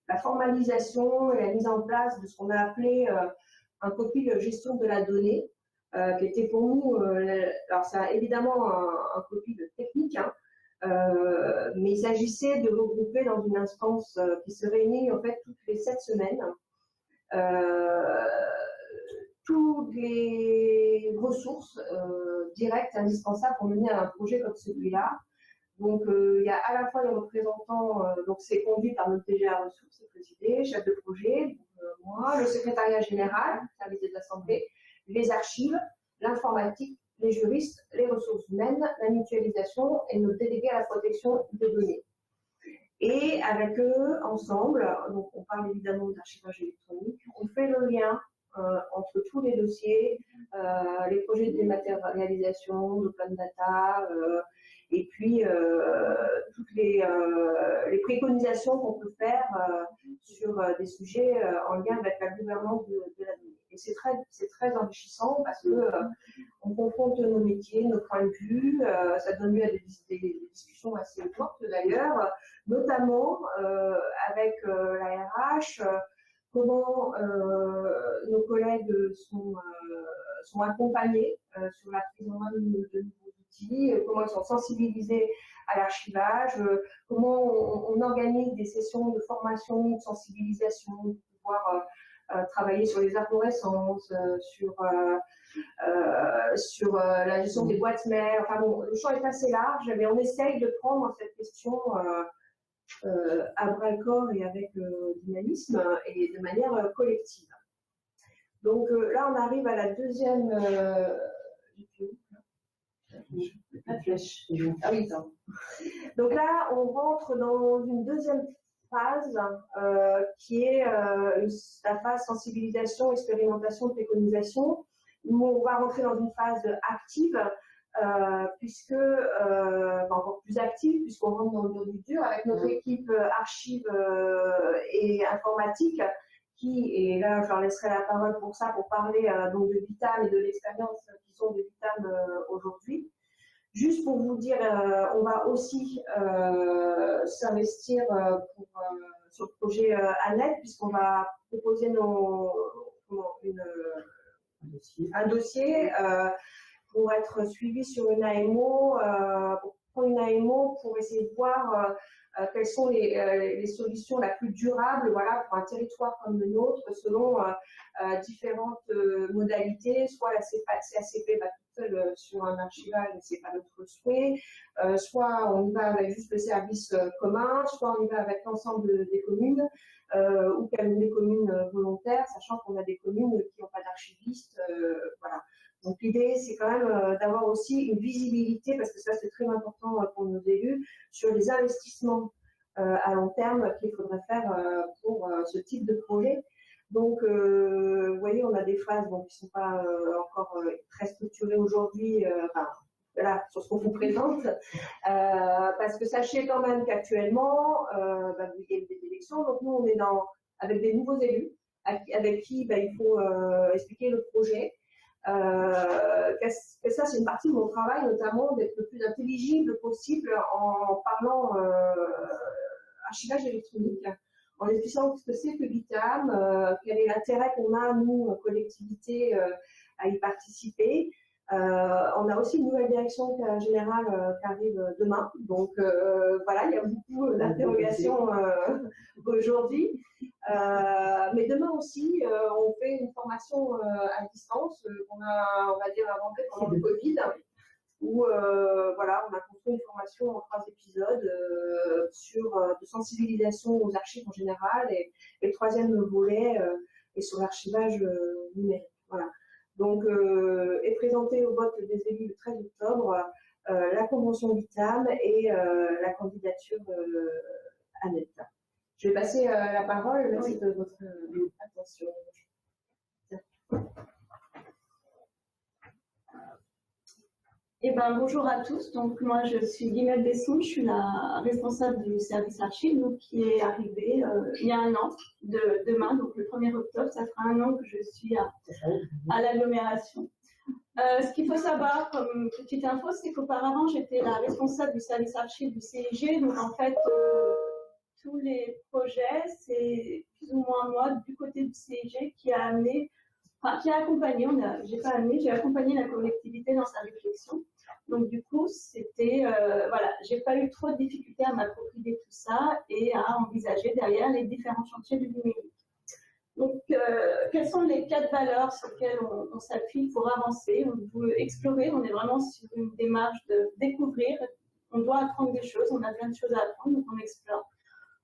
la formalisation et la mise en place de ce qu'on a appelé un copil de gestion de la donnée, qui était pour nous, alors ça a évidemment un copil technique, mais il s'agissait de regrouper dans une instance qui se réunit en fait toutes les 7 semaines, toutes les ressources directes indispensables pour mener à un projet comme celui-là. Donc, il y a à la fois les représentants, donc c'est conduit par notre DGA ressources et présidé, chef de projet, moi, le secrétariat général, service des assemblées, les archives, l'informatique, les juristes, les ressources humaines, la mutualisation et nos délégués à la protection des données. Et avec eux, ensemble, donc on parle évidemment d'archivage électronique, on fait le lien entre tous les dossiers, les projets de dématérialisation, d'open data, et puis toutes les préconisations qu'on peut faire sur des sujets en lien avec la gouvernance de la donnée. Et c'est très enrichissant parce que on confronte nos métiers, nos points de vue, ça donne lieu à des discussions assez fortes d'ailleurs, notamment avec la RH, comment nos collègues sont accompagnés sur la prise en main de nouveaux outils, comment ils sont sensibilisés à l'archivage, comment on organise des sessions de formation, de sensibilisation, pour pouvoir travailler sur les arborescences, sur la gestion des boîtes mail. Enfin bon, le champ est assez large, mais on essaye de prendre cette question à bras-le-corps et avec dynamisme et de manière collective. Donc là, on arrive à la deuxième. La flèche. Ah oui, attends. Donc là, on rentre dans une deuxième phase qui est la phase sensibilisation, expérimentation, préconisation, où on va rentrer dans une phase active, puisque encore plus active, puisqu'on rentre dans du dur avec notre équipe archive et informatique, et là je leur laisserai la parole pour ça, pour parler donc de Vitam et de l'expérience qui sont de Vitam aujourd'hui. Juste pour vous dire, on va aussi s'investir sur le projet ANET, puisqu'on va proposer un dossier pour être suivi sur une AMO, pour prendre une AMO pour essayer de voir quelles sont les solutions la plus durables, voilà, pour un territoire comme le nôtre, selon différentes modalités, soit la CACP va toute seule sur un archival, c'est pas notre souhait, soit on y va avec juste le service commun, soit on y va avec l'ensemble des communes, ou des communes volontaires, sachant qu'on a des communes qui n'ont pas d'archivistes, voilà. Donc l'idée, c'est quand même d'avoir aussi une visibilité, parce que ça c'est très important pour nos élus, sur les investissements à long terme qu'il faudrait faire pour ce type de projet. Donc, vous voyez, on a des phases qui ne sont pas encore très structurées aujourd'hui, voilà, sur ce qu'on vous présente, parce que sachez quand même qu'actuellement, il y a des élections, donc nous on est avec des nouveaux élus, avec qui il faut expliquer le projet. Que ça, c'est une partie de mon travail, notamment d'être le plus intelligible possible en parlant archivage électronique, en expliquant ce que c'est que Vitam, quel est l'intérêt qu'on a, nous, collectivités, à y participer. On a aussi une nouvelle direction générale qui arrive demain, donc voilà, il y a beaucoup d'interrogations aujourd'hui. Mais demain aussi, on fait une formation à distance qu'on a, on va dire, inventée pendant le Covid, où voilà, on a construit une formation en 3 épisodes de sensibilisation aux archives en général, et le 3e volet est sur l'archivage numérique. Voilà. Donc, est présenté au vote des élus le 13 octobre la convention Vitam et la candidature ANET. Je vais passer la parole. Merci de votre attention. Bonjour à tous. Donc, moi, je suis Guillemette Besson. Je suis la responsable du service archives, donc, qui est arrivée il y a un an, demain, donc le 1er octobre. Ça fera un an que je suis à l'agglomération. Ce qu'il faut savoir comme petite info, c'est qu'auparavant, j'étais la responsable du service archives du CIG. Donc, en fait, tous les projets, c'est plus ou moins moi, du côté du CIG, qui a accompagné, j'ai accompagné la collectivité dans sa réflexion. Donc du coup, c'était, voilà, j'ai pas eu trop de difficultés à m'approprier tout ça et à envisager derrière les différents chantiers du numérique. Donc, quelles sont les 4 valeurs sur lesquelles on s'appuie pour avancer? On veut explorer, on est vraiment sur une démarche de découvrir, on doit apprendre des choses, on a plein de choses à apprendre, donc on explore.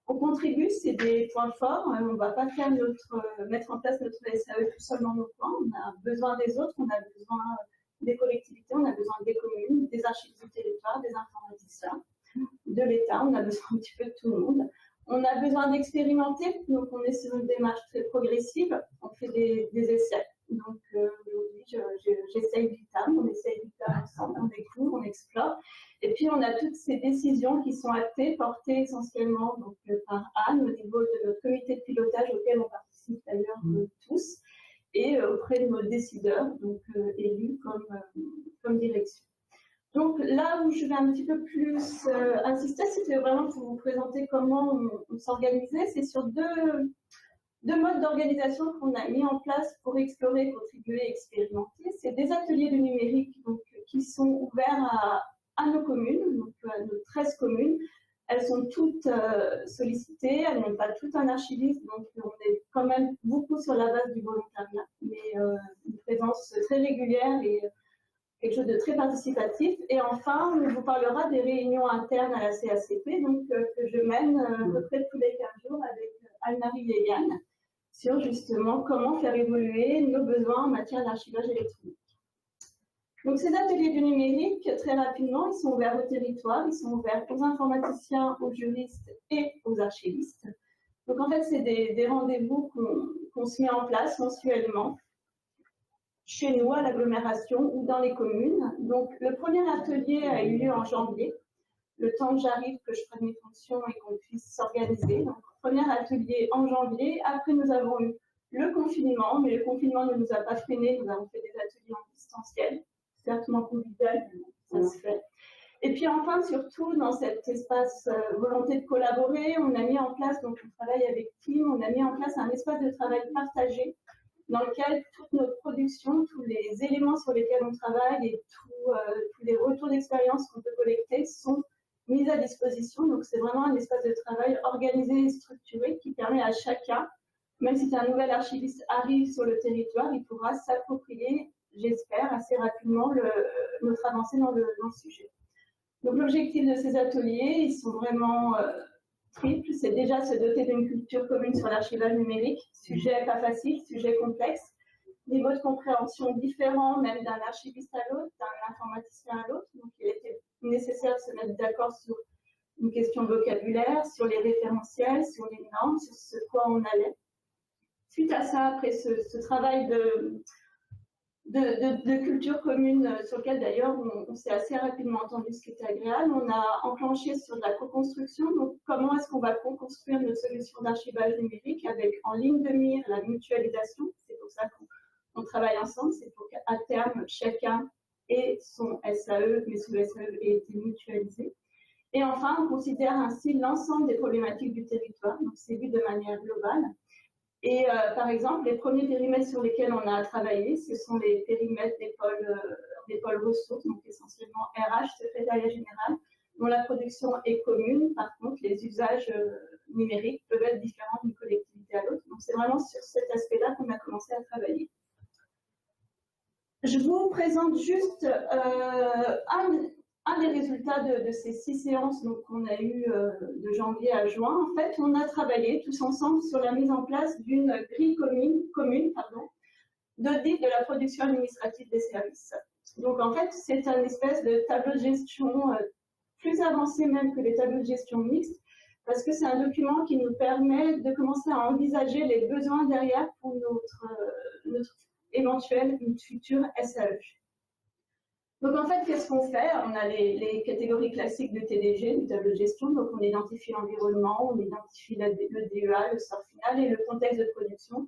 On contribue, c'est des points forts, on ne va pas faire mettre en place notre SAE tout seul dans nos coins, on a besoin des autres, on a besoin des collectivités, on a besoin des communes, des archives du territoire, des informaticiens, de l'État, on a besoin un petit peu de tout le monde. On a besoin d'expérimenter, donc on est sur une démarche très progressive, on fait des essais. Donc aujourd'hui, j'essaye Vitam, on essaye Vitam ensemble, on découvre, on explore. Et puis on a toutes ces décisions qui sont actées, portées essentiellement donc, par Anne au niveau de notre comité de pilotage auquel on participe d'ailleurs tous, et auprès de nos décideurs, donc élus comme direction. Donc là où je vais un petit peu plus insister, c'était vraiment pour vous présenter comment on s'organisait. C'est sur deux modes d'organisation qu'on a mis en place pour explorer, contribuer, expérimenter. C'est des ateliers de numérique donc, qui sont ouverts à nos communes, donc à nos 13 communes. Elles sont toutes sollicitées, elles n'ont pas tout un archiviste, donc on est quand même beaucoup sur la base du volontariat, mais une présence très régulière et quelque chose de très participatif. Et enfin, on vous parlera des réunions internes à la CACP, donc, que je mène à peu près tous les 15 jours avec Anne-Marie et Yann, sur justement comment faire évoluer nos besoins en matière d'archivage électronique. Donc ces ateliers du numérique, très rapidement, ils sont ouverts au territoire, ils sont ouverts aux informaticiens, aux juristes et aux archivistes. Donc en fait, c'est des rendez-vous qu'on se met en place mensuellement chez nous, à l'agglomération ou dans les communes. Donc le premier atelier a eu lieu en janvier, le temps que j'arrive, que je prenne mes fonctions et qu'on puisse s'organiser. Donc premier atelier en janvier. Après, nous avons eu le confinement, mais le confinement ne nous a pas freinés, nous avons fait des ateliers en distanciel. Certes moins convivial, ça se fait. Et puis enfin, surtout, dans cet espace volonté de collaborer, on a mis en place, donc on travaille avec Team, on a mis en place un espace de travail partagé dans lequel toute notre production, tous les éléments sur lesquels on travaille et tous les retours d'expérience qu'on peut collecter sont mis à disposition. Donc c'est vraiment un espace de travail organisé et structuré qui permet à chacun, même si un nouvel archiviste arrive sur le territoire, il pourra s'approprier, j'espère, assez rapidement notre avancée dans le sujet. Donc l'objectif de ces ateliers, ils sont vraiment triples. C'est déjà se doter d'une culture commune sur l'archivage numérique, sujet pas facile, sujet complexe, niveau de compréhension différent même d'un archiviste à l'autre, d'un informaticien à l'autre. Donc il était nécessaire de se mettre d'accord sur une question de vocabulaire, sur les référentiels, sur les normes, sur ce quoi on allait. Suite à ça, après ce travail de culture commune sur lequel d'ailleurs on s'est assez rapidement entendu, ce qui était agréable. On a enclenché sur de la co-construction. Donc comment est-ce qu'on va co-construire notre solution d'archivage numérique avec en ligne de mire la mutualisation. C'est pour ça qu'on travaille ensemble, c'est pour qu'à terme chacun ait son SAE, mais sous le SAE ait été mutualisé. Et enfin, on considère ainsi l'ensemble des problématiques du territoire, donc c'est vu de manière globale. Et par exemple, les premiers périmètres sur lesquels on a travaillé, ce sont les périmètres des pôles ressources, donc essentiellement RH, secrétariat général, dont la production est commune. Par contre, les usages numériques peuvent être différents d'une collectivité à l'autre. Donc c'est vraiment sur cet aspect-là qu'on a commencé à travailler. Je vous présente juste un des résultats de ces 6 séances qu'on a eues de janvier à juin. En fait, on a travaillé tous ensemble sur la mise en place d'une grille commune d'audit de la production administrative des services. Donc, en fait, c'est un espèce de tableau de gestion plus avancé même que les tableaux de gestion mixtes, parce que c'est un document qui nous permet de commencer à envisager les besoins derrière pour notre éventuel futur SAE. Donc en fait, qu'est-ce qu'on fait? On a les catégories classiques de TDG, du tableau de gestion. Donc on identifie l'environnement, on identifie le DEA, le sort final et le contexte de production.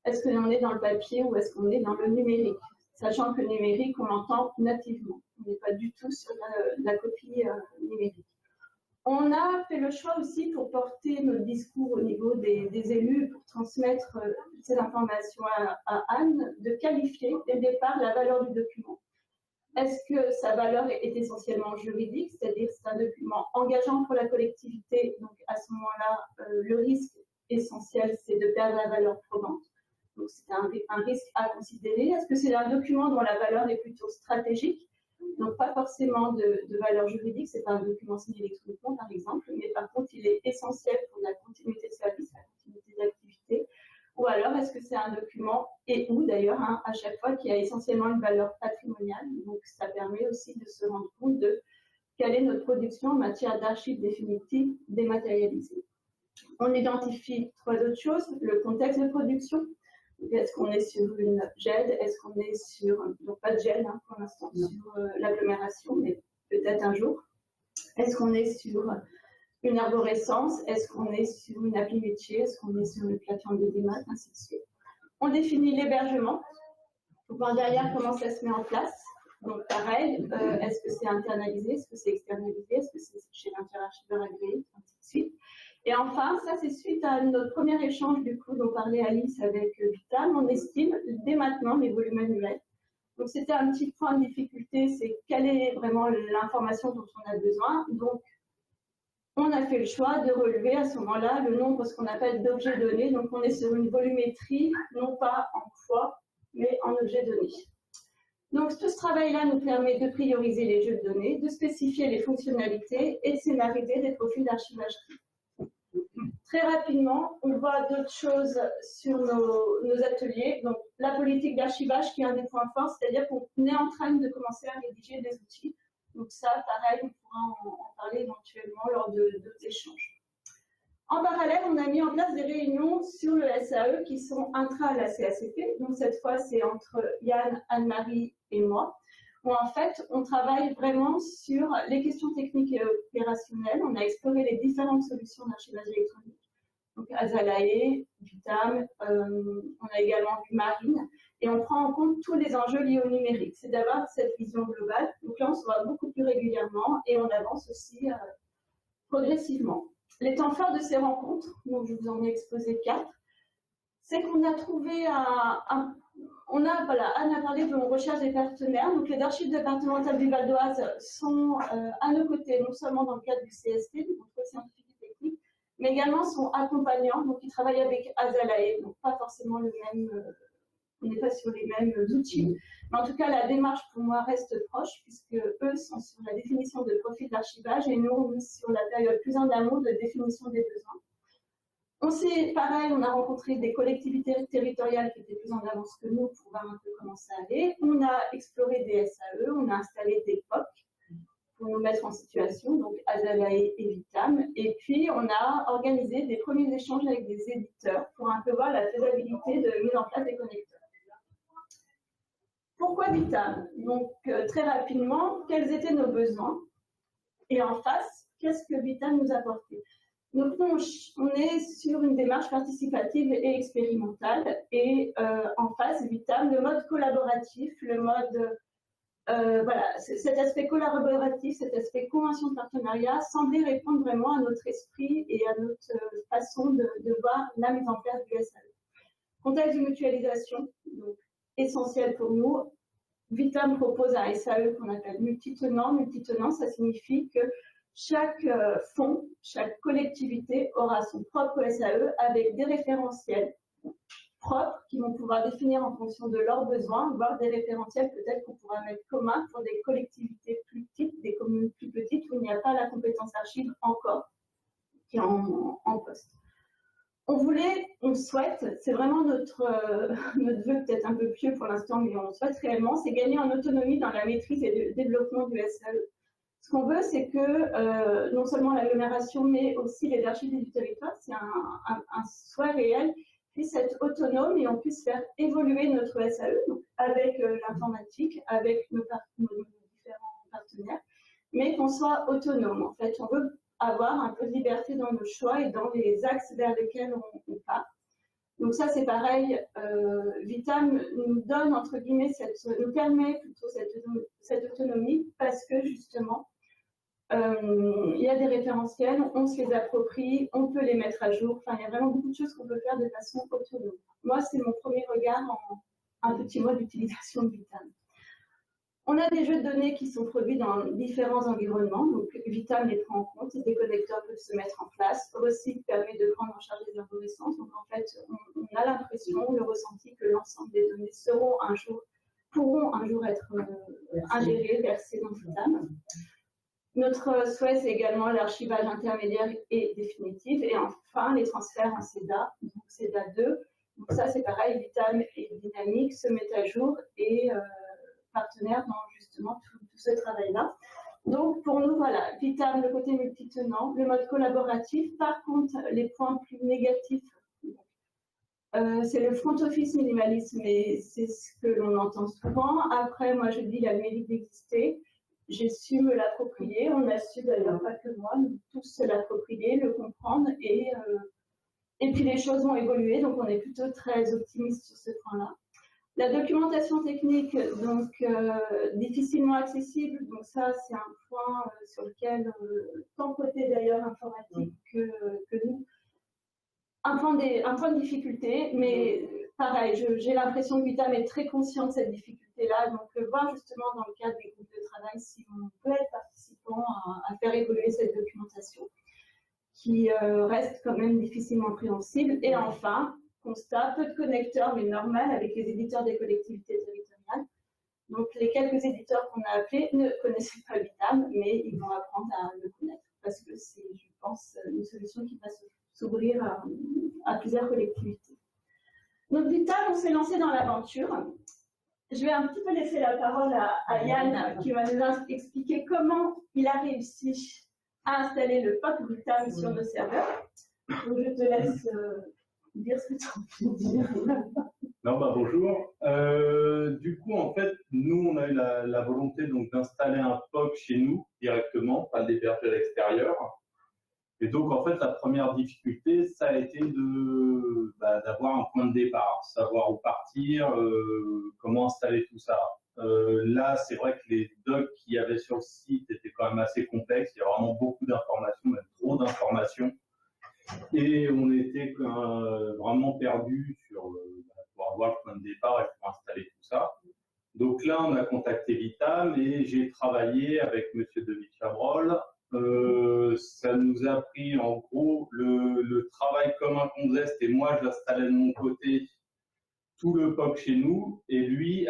Est-ce qu'on est dans le papier ou est-ce qu'on est dans le numérique? Sachant que le numérique, on l'entend nativement. On n'est pas du tout sur la copie numérique. On a fait le choix aussi pour porter notre discours au niveau des élus, pour transmettre ces informations à Anne, de qualifier dès le départ la valeur du document. Est-ce que sa valeur est essentiellement juridique, c'est-à-dire c'est un document engageant pour la collectivité, donc à ce moment-là, le risque essentiel, c'est de perdre la valeur probante. Donc c'est un risque à considérer. Est-ce que c'est un document dont la valeur est plutôt stratégique, donc pas forcément de valeur juridique, c'est pas un document signé électroniquement par exemple, mais par contre il est essentiel pour la continuité de service, la continuité d'activité. Ou alors, est-ce que c'est un document, et ou d'ailleurs, à chaque fois, qui a essentiellement une valeur patrimoniale. Donc, ça permet aussi de se rendre compte de quelle est notre production en matière d'archives définitives dématérialisées. On identifie 3 autres choses. Le contexte de production. Est-ce qu'on est sur une GED? Est-ce qu'on est sur, donc pas de GED pour l'instant, sur l'agglomération, mais peut-être un jour. Est-ce qu'on est sur une arborescence? Est-ce qu'on est sur une appli métier? Est-ce qu'on est sur une plateforme de démat? Ainsi de suite. On définit l'hébergement pour voir derrière comment ça se met en place. Donc pareil, est-ce que c'est internalisé? Est-ce que c'est externalisé? Est-ce que c'est chez l'interarchiveur agréé? Ainsi de suite. Et enfin, ça c'est suite à notre premier échange du coup dont parlait Alice avec Vitam. On estime dès maintenant les volumes annuels Donc c'était un petit point de difficulté, c'est quelle est vraiment l'information dont on a besoin. Donc on a fait le choix de relever à ce moment-là le nombre, ce qu'on appelle d'objets donnés. Donc on est sur une volumétrie, non pas en fois, mais en objets donnés. Donc tout ce travail-là nous permet de prioriser les jeux de données, de spécifier les fonctionnalités et de scénariser des profils d'archivage. Très rapidement, on voit d'autres choses sur nos ateliers. Donc la politique d'archivage qui est un des points forts, c'est-à-dire qu'on est en train de commencer à rédiger des outils. Donc ça, pareil, on pourra en parler éventuellement lors d'autres échanges. En parallèle, on a mis en place des réunions sur le SAE qui sont intra à la CACP. Donc cette fois, c'est entre Yann, Anne-Marie et moi, où en fait, on travaille vraiment sur les questions techniques et opérationnelles. On a exploré les différentes solutions d'archivage électronique. Donc Azalae, Vitam, on a également vu Marine, et on prend en compte tous les enjeux liés au numérique. C'est d'avoir cette vision globale. Donc là, on se voit beaucoup plus régulièrement et on avance aussi progressivement. Les temps forts de ces rencontres, donc je vous en ai exposé 4, c'est qu'on a trouvé Anne a parlé de recherche des partenaires. Donc les archives départementales du Val d'Oise sont à nos côtés, non seulement dans le cadre du CST, du contrôle scientifique et technique, mais également sont accompagnants. Donc ils travaillent avec Azalae, donc pas forcément le même, on n'est pas sur les mêmes outils. Mais en tout cas, la démarche pour moi reste proche, puisque eux sont sur la définition de profil d'archivage et nous, on est sur la période plus en amont de définition des besoins. Pareil, on a rencontré des collectivités territoriales qui étaient plus en avance que nous pour voir un peu comment ça allait. On a exploré des SAE, on a installé des POC pour nous mettre en situation, donc Azalae et Vitam. Et puis, on a organisé des premiers échanges avec des éditeurs pour un peu voir la faisabilité de mise en place des connecteurs. Pourquoi Vitam? Donc, très rapidement, quels étaient nos besoins? Et en face, qu'est-ce que Vitam nous apportait? Donc, on est sur une démarche participative et expérimentale. Et en face, Vitam, le mode collaboratif, le mode, voilà, cet aspect collaboratif, cet aspect convention de partenariat semblait répondre vraiment à notre esprit et à notre façon de voir la mise en place du SAE. Contexte de mutualisation, donc essentiel pour nous. Vitam propose un SAE qu'on appelle multitenant. Multitenant, ça signifie que chaque fonds, chaque collectivité aura son propre SAE avec des référentiels propres qui vont pouvoir définir en fonction de leurs besoins, voire des référentiels peut-être qu'on pourra mettre communs pour des collectivités plus petites, des communes plus petites où il n'y a pas la compétence archive encore qui est en poste. On souhaite, c'est vraiment notre vœu peut-être un peu pieux pour l'instant, mais on souhaite réellement, c'est gagner en autonomie dans la maîtrise et le développement du SAE. Ce qu'on veut, c'est que non seulement l'agglomération, mais aussi les archives du territoire, c'est un souhait réel, puisse être autonome et on puisse faire évoluer notre SAE donc avec l'informatique, avec nos différents partenaires, mais qu'on soit autonome. En fait, on veut avoir un peu de liberté dans nos choix et dans les axes vers lesquels on part. Donc ça, c'est pareil, Vitam nous donne, entre guillemets, nous permet plutôt cette autonomie parce que justement, il y a des référentiels, on se les approprie, on peut les mettre à jour. Enfin, il y a vraiment beaucoup de choses qu'on peut faire de façon autonome. Moi, c'est mon premier regard en un petit mois d'utilisation de Vitam. On a des jeux de données qui sont produits dans différents environnements. Donc, Vitam les prend en compte, des connecteurs peuvent se mettre en place. Recyc permet de prendre en charge les arborescences. Donc, en fait, on a l'impression, le ressenti que l'ensemble des données pourront un jour être ingérées, versées dans Vitam. Notre souhait, c'est également l'archivage intermédiaire et définitif. Et enfin, les transferts en CEDA, donc CEDA 2. Donc ça, c'est pareil, Vitam et Dynamique se mettent à jour et partenaires dans justement tout ce travail-là. Donc, pour nous, voilà, Vitam, le côté multitenant, le mode collaboratif. Par contre, les points plus négatifs, c'est le front office minimalisme, et c'est ce que l'on entend souvent. Après, moi, je dis la mérite d'exister. J'ai su me l'approprier, on a su d'ailleurs, pas que moi, nous tous se l'approprier, le comprendre, et puis les choses vont évoluer, donc on est plutôt très optimiste sur ce point-là. La documentation technique, donc difficilement accessible, donc ça c'est un point sur lequel, tant côté d'ailleurs informatique que nous, un point de difficulté, mais pareil, j'ai l'impression que Vitam est très conscient de cette difficulté-là, donc voir justement dans le cadre des groupes de travail si on peut être participant à faire évoluer cette documentation qui reste quand même difficilement compréhensible. Et enfin, constat, peu de connecteurs, mais normal, avec les éditeurs des collectivités territoriales. Donc les quelques éditeurs qu'on a appelés ne connaissaient pas Vitam, mais ils vont apprendre à le connaître, parce que c'est, je pense, une solution qui va s'ouvrir à plusieurs collectivités. Donc Vitam, on s'est lancé dans l'aventure. Je vais un petit peu laisser la parole à Yann, qui va nous expliquer comment il a réussi à installer le POC Vitam sur nos serveurs. Donc je te laisse dire ce que tu as envie de dire. Non, bah, bonjour. Du coup, en fait, nous, on a eu la volonté d'installer un POC chez nous directement, pas d'héberger à l'extérieur. Et donc, en fait, la première difficulté, ça a été d'avoir un point de départ, savoir où partir, comment installer tout ça. Là, c'est vrai que les docs qu'il y avait sur le site étaient quand même assez complexes. Il y a vraiment beaucoup d'informations, même trop d'informations. Et on était vraiment perdus pour avoir le point de départ et pour installer tout ça. Donc là, on a contacté Vitam et j'ai travaillé avec M. David Chabrol. Ça nous a pris en gros le travail commun qu'on faisait, c'était moi j'installais de mon côté tout le POC chez nous et lui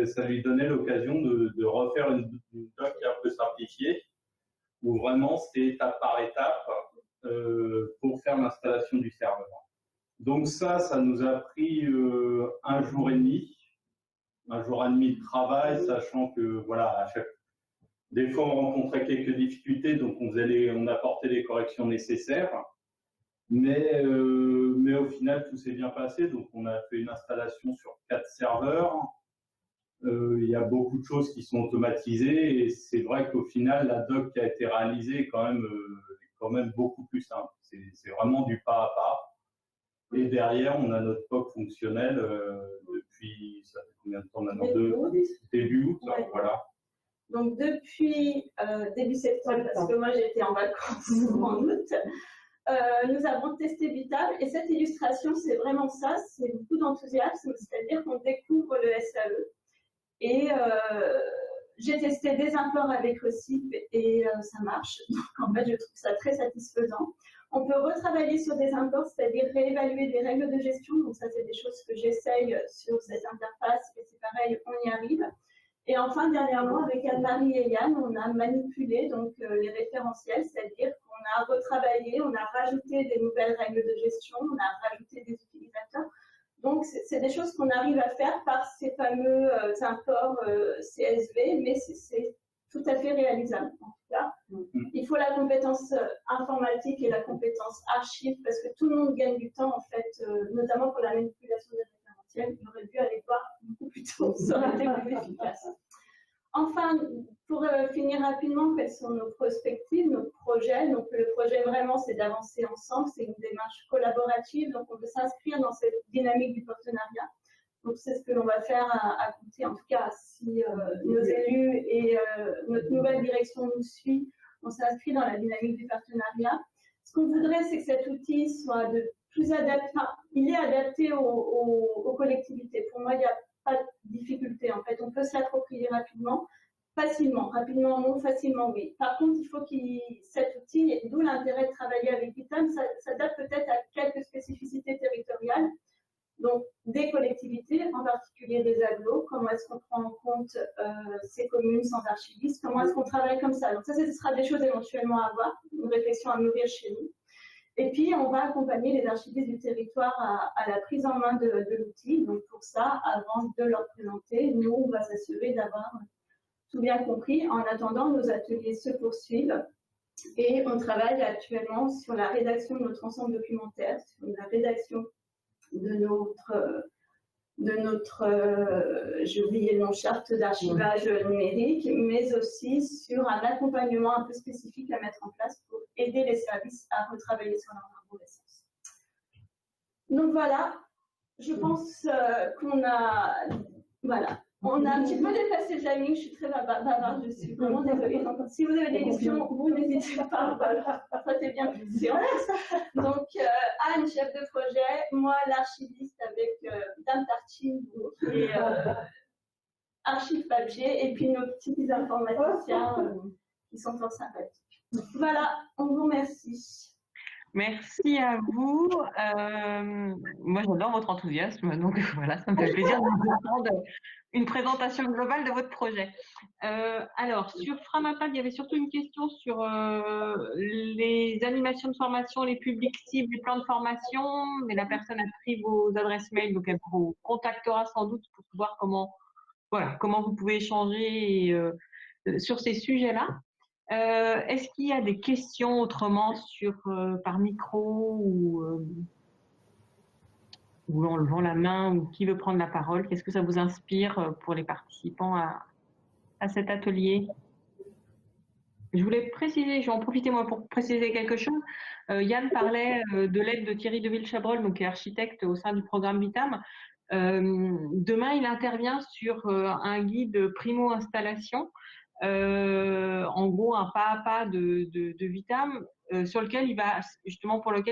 ça lui donnait l'occasion de refaire une doc un peu simplifiée où vraiment c'était étape par étape pour faire l'installation du serveur. Donc ça nous a pris un jour et demi de travail, sachant que voilà, des fois, on rencontrait quelques difficultés, donc on apportait les corrections nécessaires. Mais au final, tout s'est bien passé. Donc, on a fait une installation sur 4 serveurs. Il y a beaucoup de choses qui sont automatisées. Et c'est vrai qu'au final, la doc qui a été réalisée est quand même beaucoup plus simple. C'est vraiment du pas à pas. Et derrière, on a notre POC fonctionnel depuis, ça fait combien de temps maintenant? Début août, ouais. Voilà. Donc depuis début septembre, parce que moi j'étais en vacances en août, nous avons testé Vitam et cette illustration c'est vraiment ça, c'est beaucoup d'enthousiasme, c'est-à-dire qu'on découvre le SAE. Et j'ai testé des imports avec Recip et ça marche, donc en fait je trouve ça très satisfaisant. On peut retravailler sur des imports, c'est-à-dire réévaluer des règles de gestion, donc ça c'est des choses que j'essaye sur cette interface et c'est pareil, on y arrive. Et enfin, dernièrement, avec Anne-Marie et Yann, on a manipulé donc, les référentiels, c'est-à-dire qu'on a retravaillé, on a rajouté des nouvelles règles de gestion, on a rajouté des utilisateurs. Donc, c'est des choses qu'on arrive à faire par ces fameux imports CSV, mais c'est tout à fait réalisable. En tout cas, il faut la compétence informatique et la compétence archive, parce que tout le monde gagne du temps, en fait, notamment pour la manipulation des référentiels. Il aurait dû aller voir beaucoup plus tôt, ça aurait été plus efficace. Enfin, pour finir rapidement, quelles sont nos perspectives, nos projets? Donc, le projet vraiment, c'est d'avancer ensemble, c'est une démarche collaborative, donc on veut s'inscrire dans cette dynamique du partenariat. Donc, c'est ce que l'on va faire à côté, en tout cas, si nos élus et notre nouvelle direction nous suit, on s'inscrit dans la dynamique du partenariat. Ce qu'on voudrait, c'est que cet outil soit de plus adapté, enfin, il est adapté aux collectivités. Pour moi, il n'y a pas de difficulté. En fait, on peut se l'approprier rapidement, rapidement non, facilement oui. Par contre, il faut cet outil, d'où l'intérêt de travailler avec Vitam, s'adapte peut-être à quelques spécificités territoriales. Donc, des collectivités, en particulier des agglos, comment est-ce qu'on prend en compte ces communes sans archivistes, comment est-ce qu'on travaille comme ça. Donc ça, ce sera des choses éventuellement à voir, une réflexion à nourrir chez nous. Et puis, on va accompagner les archivistes du territoire à la prise en main de l'outil. Donc pour ça, avant de leur présenter, nous, on va s'assurer d'avoir tout bien compris. En attendant, nos ateliers se poursuivent et on travaille actuellement sur la rédaction de notre ensemble documentaire, sur la rédaction de notre j'ai oublié le nom, charte d'archivage numérique, mais aussi sur un accompagnement un peu spécifique à mettre en place pour aider les services à retravailler sur leur arborescence. Donc voilà, je pense qu'on a, voilà, On a un petit peu dépassé le timing, je suis très bavarde, je suis vraiment désolée. Donc, si vous avez des questions, vous n'hésitez pas, traitez bien plus de séance. Donc, Anne, chef de projet, moi, l'archiviste avec Dame Tartine, qui est archive papier, et puis nos petits informaticiens qui sont fort sympathiques. Voilà, on vous remercie. Merci à vous. Moi, j'adore votre enthousiasme, donc voilà, ça me fait plaisir de vous entendre une présentation globale de votre projet. Alors, sur Framapad, il y avait surtout une question sur les animations de formation, les publics cibles, les plans de formation, mais la personne a pris vos adresses mail, donc elle vous contactera sans doute pour voir comment vous pouvez échanger sur ces sujets-là. Est-ce qu'il y a des questions autrement par micro ou en levant la main, ou qui veut prendre la parole? Qu'est-ce que ça vous inspire pour les participants à cet atelier? Je voulais préciser, je vais en profiter moi pour préciser quelque chose. Yann parlait de l'aide de Thierry Deville-Chabrol, donc qui est architecte au sein du programme Vitam. Demain, il intervient sur un guide primo-installation. En gros, un pas à pas de Vitam, pour lequel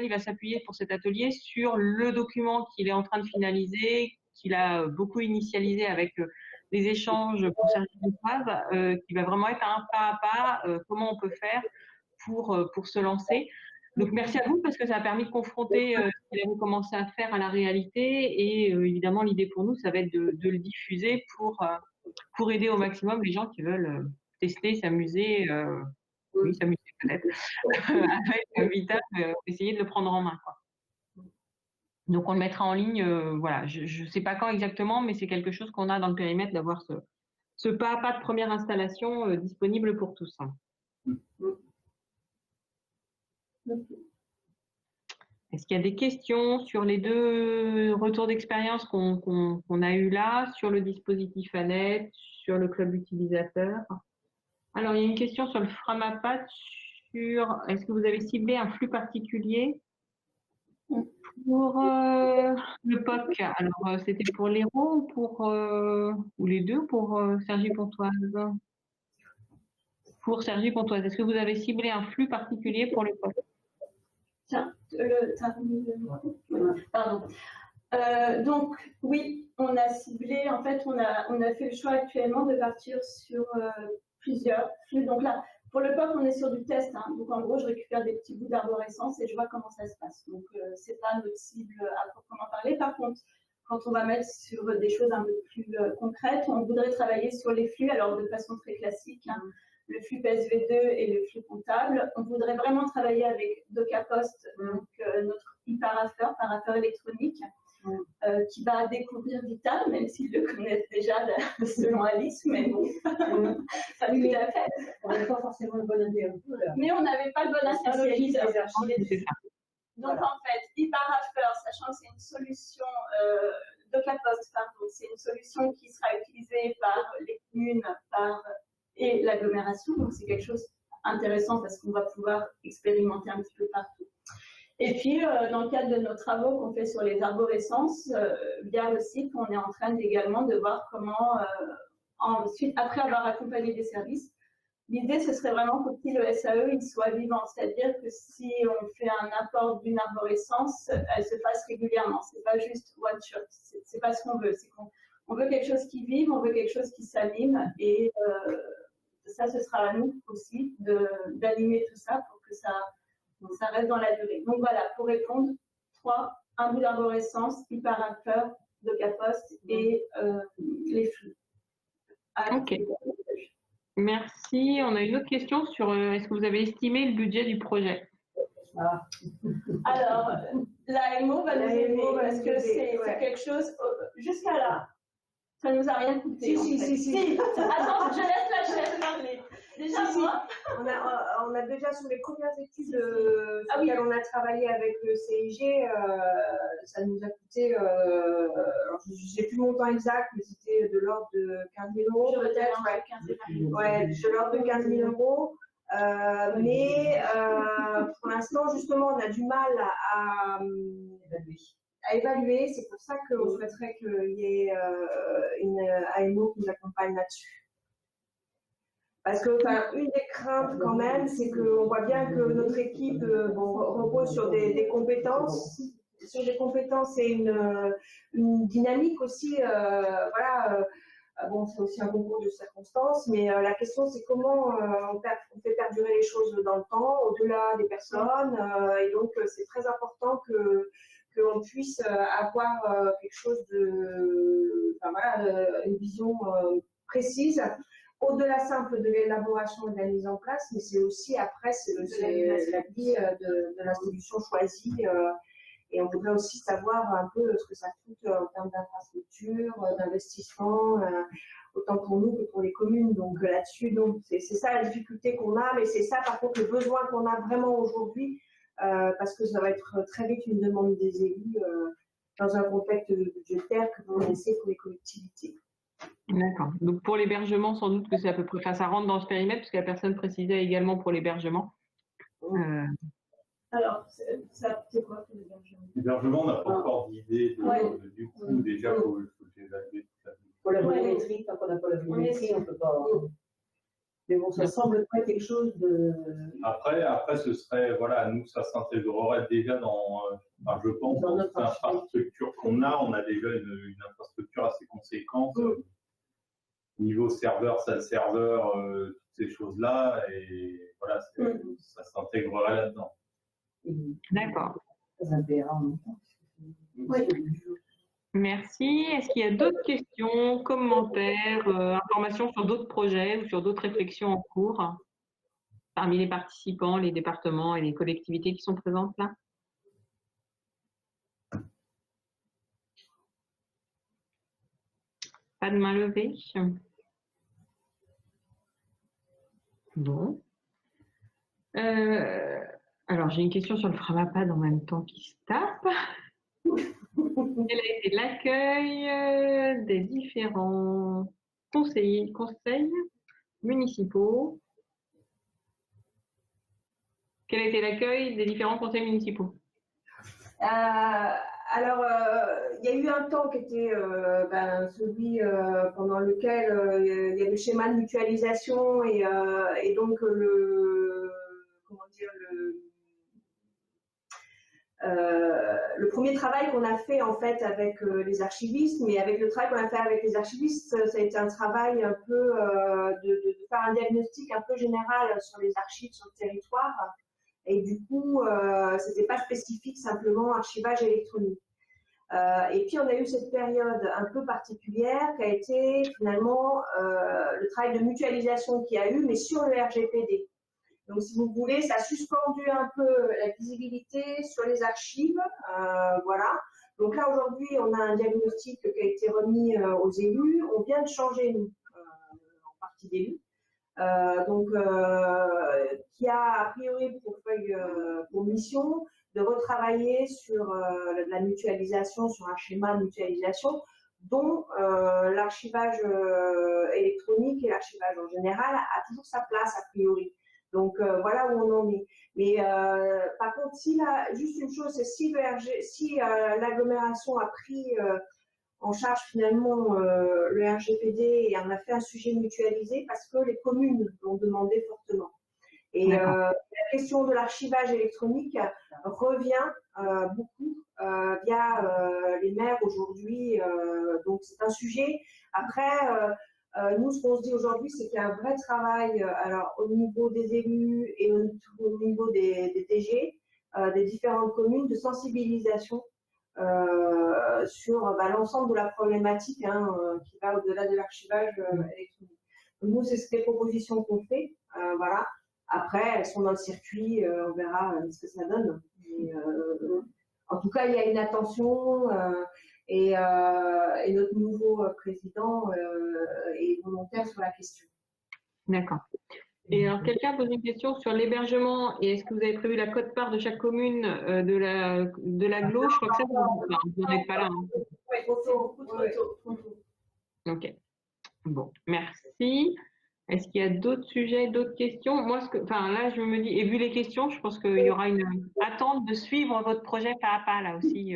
il va s'appuyer pour cet atelier sur le document qu'il est en train de finaliser, qu'il a beaucoup initialisé avec des échanges pour Sergi Pontoise, qui va vraiment être un pas à pas, comment on peut faire pour se lancer. Donc merci à vous, parce que ça a permis de confronter ce qu'il avait commencé à faire à la réalité, et évidemment l'idée pour nous, ça va être de le diffuser pour aider au maximum les gens qui veulent tester, s'amuser, s'amuser peut-être, avec Vitam, essayer de le prendre en main, quoi. Donc on le mettra en ligne, voilà, je ne sais pas quand exactement, mais c'est quelque chose qu'on a dans le périmètre, d'avoir ce pas à pas de première installation disponible pour tous. Est-ce qu'il y a des questions sur les deux retours d'expérience qu'on a eu là, sur le dispositif ANET, sur le club utilisateur? Alors, il y a une question sur le Framapad, est-ce que vous avez ciblé un flux particulier pour le POC? Alors, c'était pour l'Hérault ou les deux pour Sergi Pontoise? Pour Sergi Pontoise, est-ce que vous avez ciblé un flux particulier pour le POC? Pardon. Donc, oui, on a ciblé, en fait, on a fait le choix actuellement de partir sur plusieurs flux. Donc là, pour le POC, on est sur du test. Hein. Donc, en gros, je récupère des petits bouts d'arborescence et je vois comment ça se passe. Donc, c'est pas notre cible à proprement parler. Par contre, quand on va mettre sur des choses un peu plus concrètes, on voudrait travailler sur les flux, alors de façon très classique, hein, le flux PSV2 et le flux comptable. On voudrait vraiment travailler avec DocaPost, donc notre parapheur électronique, qui va découvrir Vitam, même s'ils le connaissent déjà selon Alice, mais bon, ça tout à fait. On n'avait pas forcément le bon interlocuteur. Mais on n'avait pas le bon interlocuteur. Donc en fait, parapheur, sachant que c'est une solution DocaPost, pardon, c'est une solution qui sera utilisée par les communes, et l'agglomération, donc c'est quelque chose d'intéressant parce qu'on va pouvoir expérimenter un petit peu partout. Et puis, dans le cadre de nos travaux qu'on fait sur les arborescences, via le site, on est en train également de voir comment, ensuite, après avoir accompagné des services, l'idée, ce serait vraiment que le SAE il soit vivant, c'est-à-dire que si on fait un apport d'une arborescence, elle se fasse régulièrement. C'est pas juste one shot, c'est pas ce qu'on veut, c'est qu'on veut quelque chose qui vive, on veut quelque chose qui s'anime, et ça, ce sera à nous aussi d'animer tout ça pour que ça reste dans la durée. Donc voilà, pour répondre, 3, un bout d'arborescence, parapheur, DocaPost et les flux. Ok. Merci. On a une autre question sur est-ce que vous avez estimé le budget du projet? Alors, l'AMO va nous aider parce que c'est quelque chose, jusqu'à là, ça ne nous a rien coûté. Si. Attends, je laisse la chef parler. Déjà, moi, on a déjà sur les premières études sur lesquelles on a travaillé avec le CIG, ça nous a coûté, je ne sais plus le montant exact, mais c'était de l'ordre de 15 000 euros peut-être. Ouais, de l'ordre de 15 000 euros. Mais pour l'instant, justement, on a du mal à à évaluer. C'est pour ça qu'on souhaiterait qu'il y ait une AMO qui nous accompagne là-dessus. Parce que une des craintes quand même, c'est qu'on voit bien que notre équipe repose sur des compétences, et une dynamique aussi. Voilà. Bon, c'est aussi un concours de circonstances, mais la question c'est comment on fait perdurer les choses dans le temps, au-delà des personnes, et donc c'est très important qu'on puisse avoir quelque chose une vision précise, au-delà simple de l'élaboration et de la mise en place, mais c'est aussi après c'est la vie de la solution choisie. Et on voudrait aussi savoir un peu ce que ça coûte en termes d'infrastructure, d'investissement, autant pour nous que pour les communes. Donc là-dessus, c'est ça la difficulté qu'on a, mais c'est ça par contre le besoin qu'on a vraiment aujourd'hui, parce que ça va être très vite une demande des élus dans un contexte budgétaire que vous laissez pour les collectivités. D'accord. Donc pour l'hébergement, sans doute que c'est à peu près, enfin, ça rentre dans ce périmètre, parce que la personne précisait également pour l'hébergement. Alors, c'est quoi pour l'hébergement? L'hébergement, on n'a pas encore d'idée du coup, déjà, il faut que j'évalue tout ça. Pour la volumétrie, tant qu'on n'a pas la volumétrie, on ne peut pas. Mais bon, ça semble pas quelque chose de. Après, ce serait, voilà, nous, ça s'intégrerait déjà dans, je pense, dans notre infrastructure qu'on a. On a déjà une infrastructure assez conséquente. Niveau serveur, salle serveur, toutes ces choses-là. Et voilà, ça s'intégrerait là-dedans. D'accord. Oui. Merci. Est-ce qu'il y a d'autres questions, commentaires, informations sur d'autres projets ou sur d'autres réflexions en cours parmi les participants, les départements et les collectivités qui sont présentes là? Pas de main levée. Bon. Alors, j'ai une question sur le Framapad en même temps qui se tape. Quel a été l'accueil des différents conseils municipaux? Quel a été l'accueil des différents conseils municipaux? Alors, il y a eu un temps qui était celui pendant lequel il y a le schéma de mutualisation et donc le premier travail qu'on a fait en fait avec les archivistes, mais avec le travail qu'on a fait avec les archivistes, ça a été un travail un peu de faire un diagnostic un peu général sur les archives sur le territoire. Et du coup, ce n'était pas spécifique simplement archivage électronique. Et puis, on a eu cette période un peu particulière qui a été finalement le travail de mutualisation qu'il y a eu, mais sur le RGPD. Donc, si vous voulez, ça a suspendu un peu la visibilité sur les archives. Voilà. Donc là, aujourd'hui, on a un diagnostic qui a été remis aux élus. On vient de changer, nous, en partie d'élus. Qui a priori pour mission de retravailler sur la mutualisation, sur un schéma de mutualisation dont l'archivage électronique et l'archivage en général a toujours sa place a priori. Donc voilà où on en est. Mais par contre, juste une chose, c'est si l'agglomération a pris en charge finalement le RGPD et en a fait un sujet mutualisé parce que les communes l'ont demandé fortement. Et la question de l'archivage électronique revient beaucoup via les maires aujourd'hui. Donc c'est un sujet. Après, nous, ce qu'on se dit aujourd'hui, c'est qu'il y a un vrai travail alors, au niveau des élus et au niveau des DG, des différentes communes, de sensibilisation sur l'ensemble de la problématique qui va au-delà de l'archivage électronique. Donc, nous, c'est ces propositions qu'on fait. Voilà. Après, elles sont dans le circuit, on verra ce que ça donne. Mais, en tout cas, il y a une attention et notre nouveau président est volontaire sur la question. D'accord. Et alors, quelqu'un pose une question sur l'hébergement. Et est-ce que vous avez prévu la quote-part de chaque commune de l'agglo? Je crois que ça, vous n'en êtes pas là. Oui, beaucoup trop tôt. Ok. Bon, merci. Est-ce qu'il y a d'autres sujets, d'autres questions? Moi, là, je me dis, et vu les questions, je pense qu'il y aura une attente de suivre votre projet pas à pas, là aussi.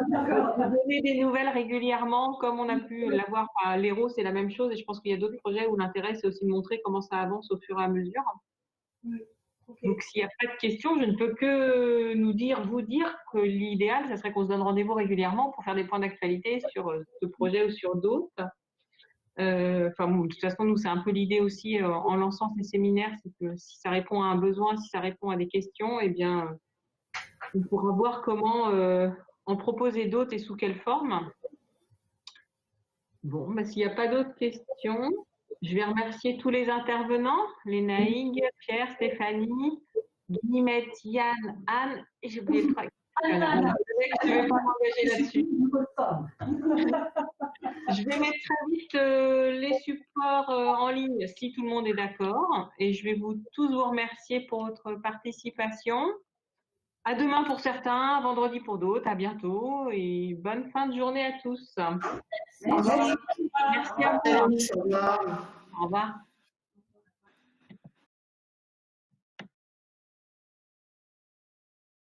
Donner des nouvelles régulièrement, comme on a pu l'avoir à l'Hérault, c'est la même chose. Et je pense qu'il y a d'autres projets où l'intérêt, c'est aussi de montrer comment ça avance au fur et à mesure. Okay. Donc, s'il n'y a pas de questions, je ne peux que vous dire que l'idéal, ça serait qu'on se donne rendez-vous régulièrement pour faire des points d'actualité sur ce projet ou sur d'autres. De toute façon, nous, c'est un peu l'idée aussi en lançant ces séminaires, c'est que si ça répond à un besoin, si ça répond à des questions, eh bien, on pourra voir comment en proposer d'autres et sous quelle forme. Bon, s'il n'y a pas d'autres questions, je vais remercier tous les intervenants, les Naïg, Pierre, Stéphanie, Guillemette, Yann, Anne, et j'ai oublié le truc. Je ne vais pas m'engager là-dessus. Je vais mettre très vite les supports en ligne si tout le monde est d'accord. Et je vais tous vous remercier pour votre participation. À demain pour certains, vendredi pour d'autres. À bientôt et bonne fin de journée à tous. Merci à vous. Au revoir.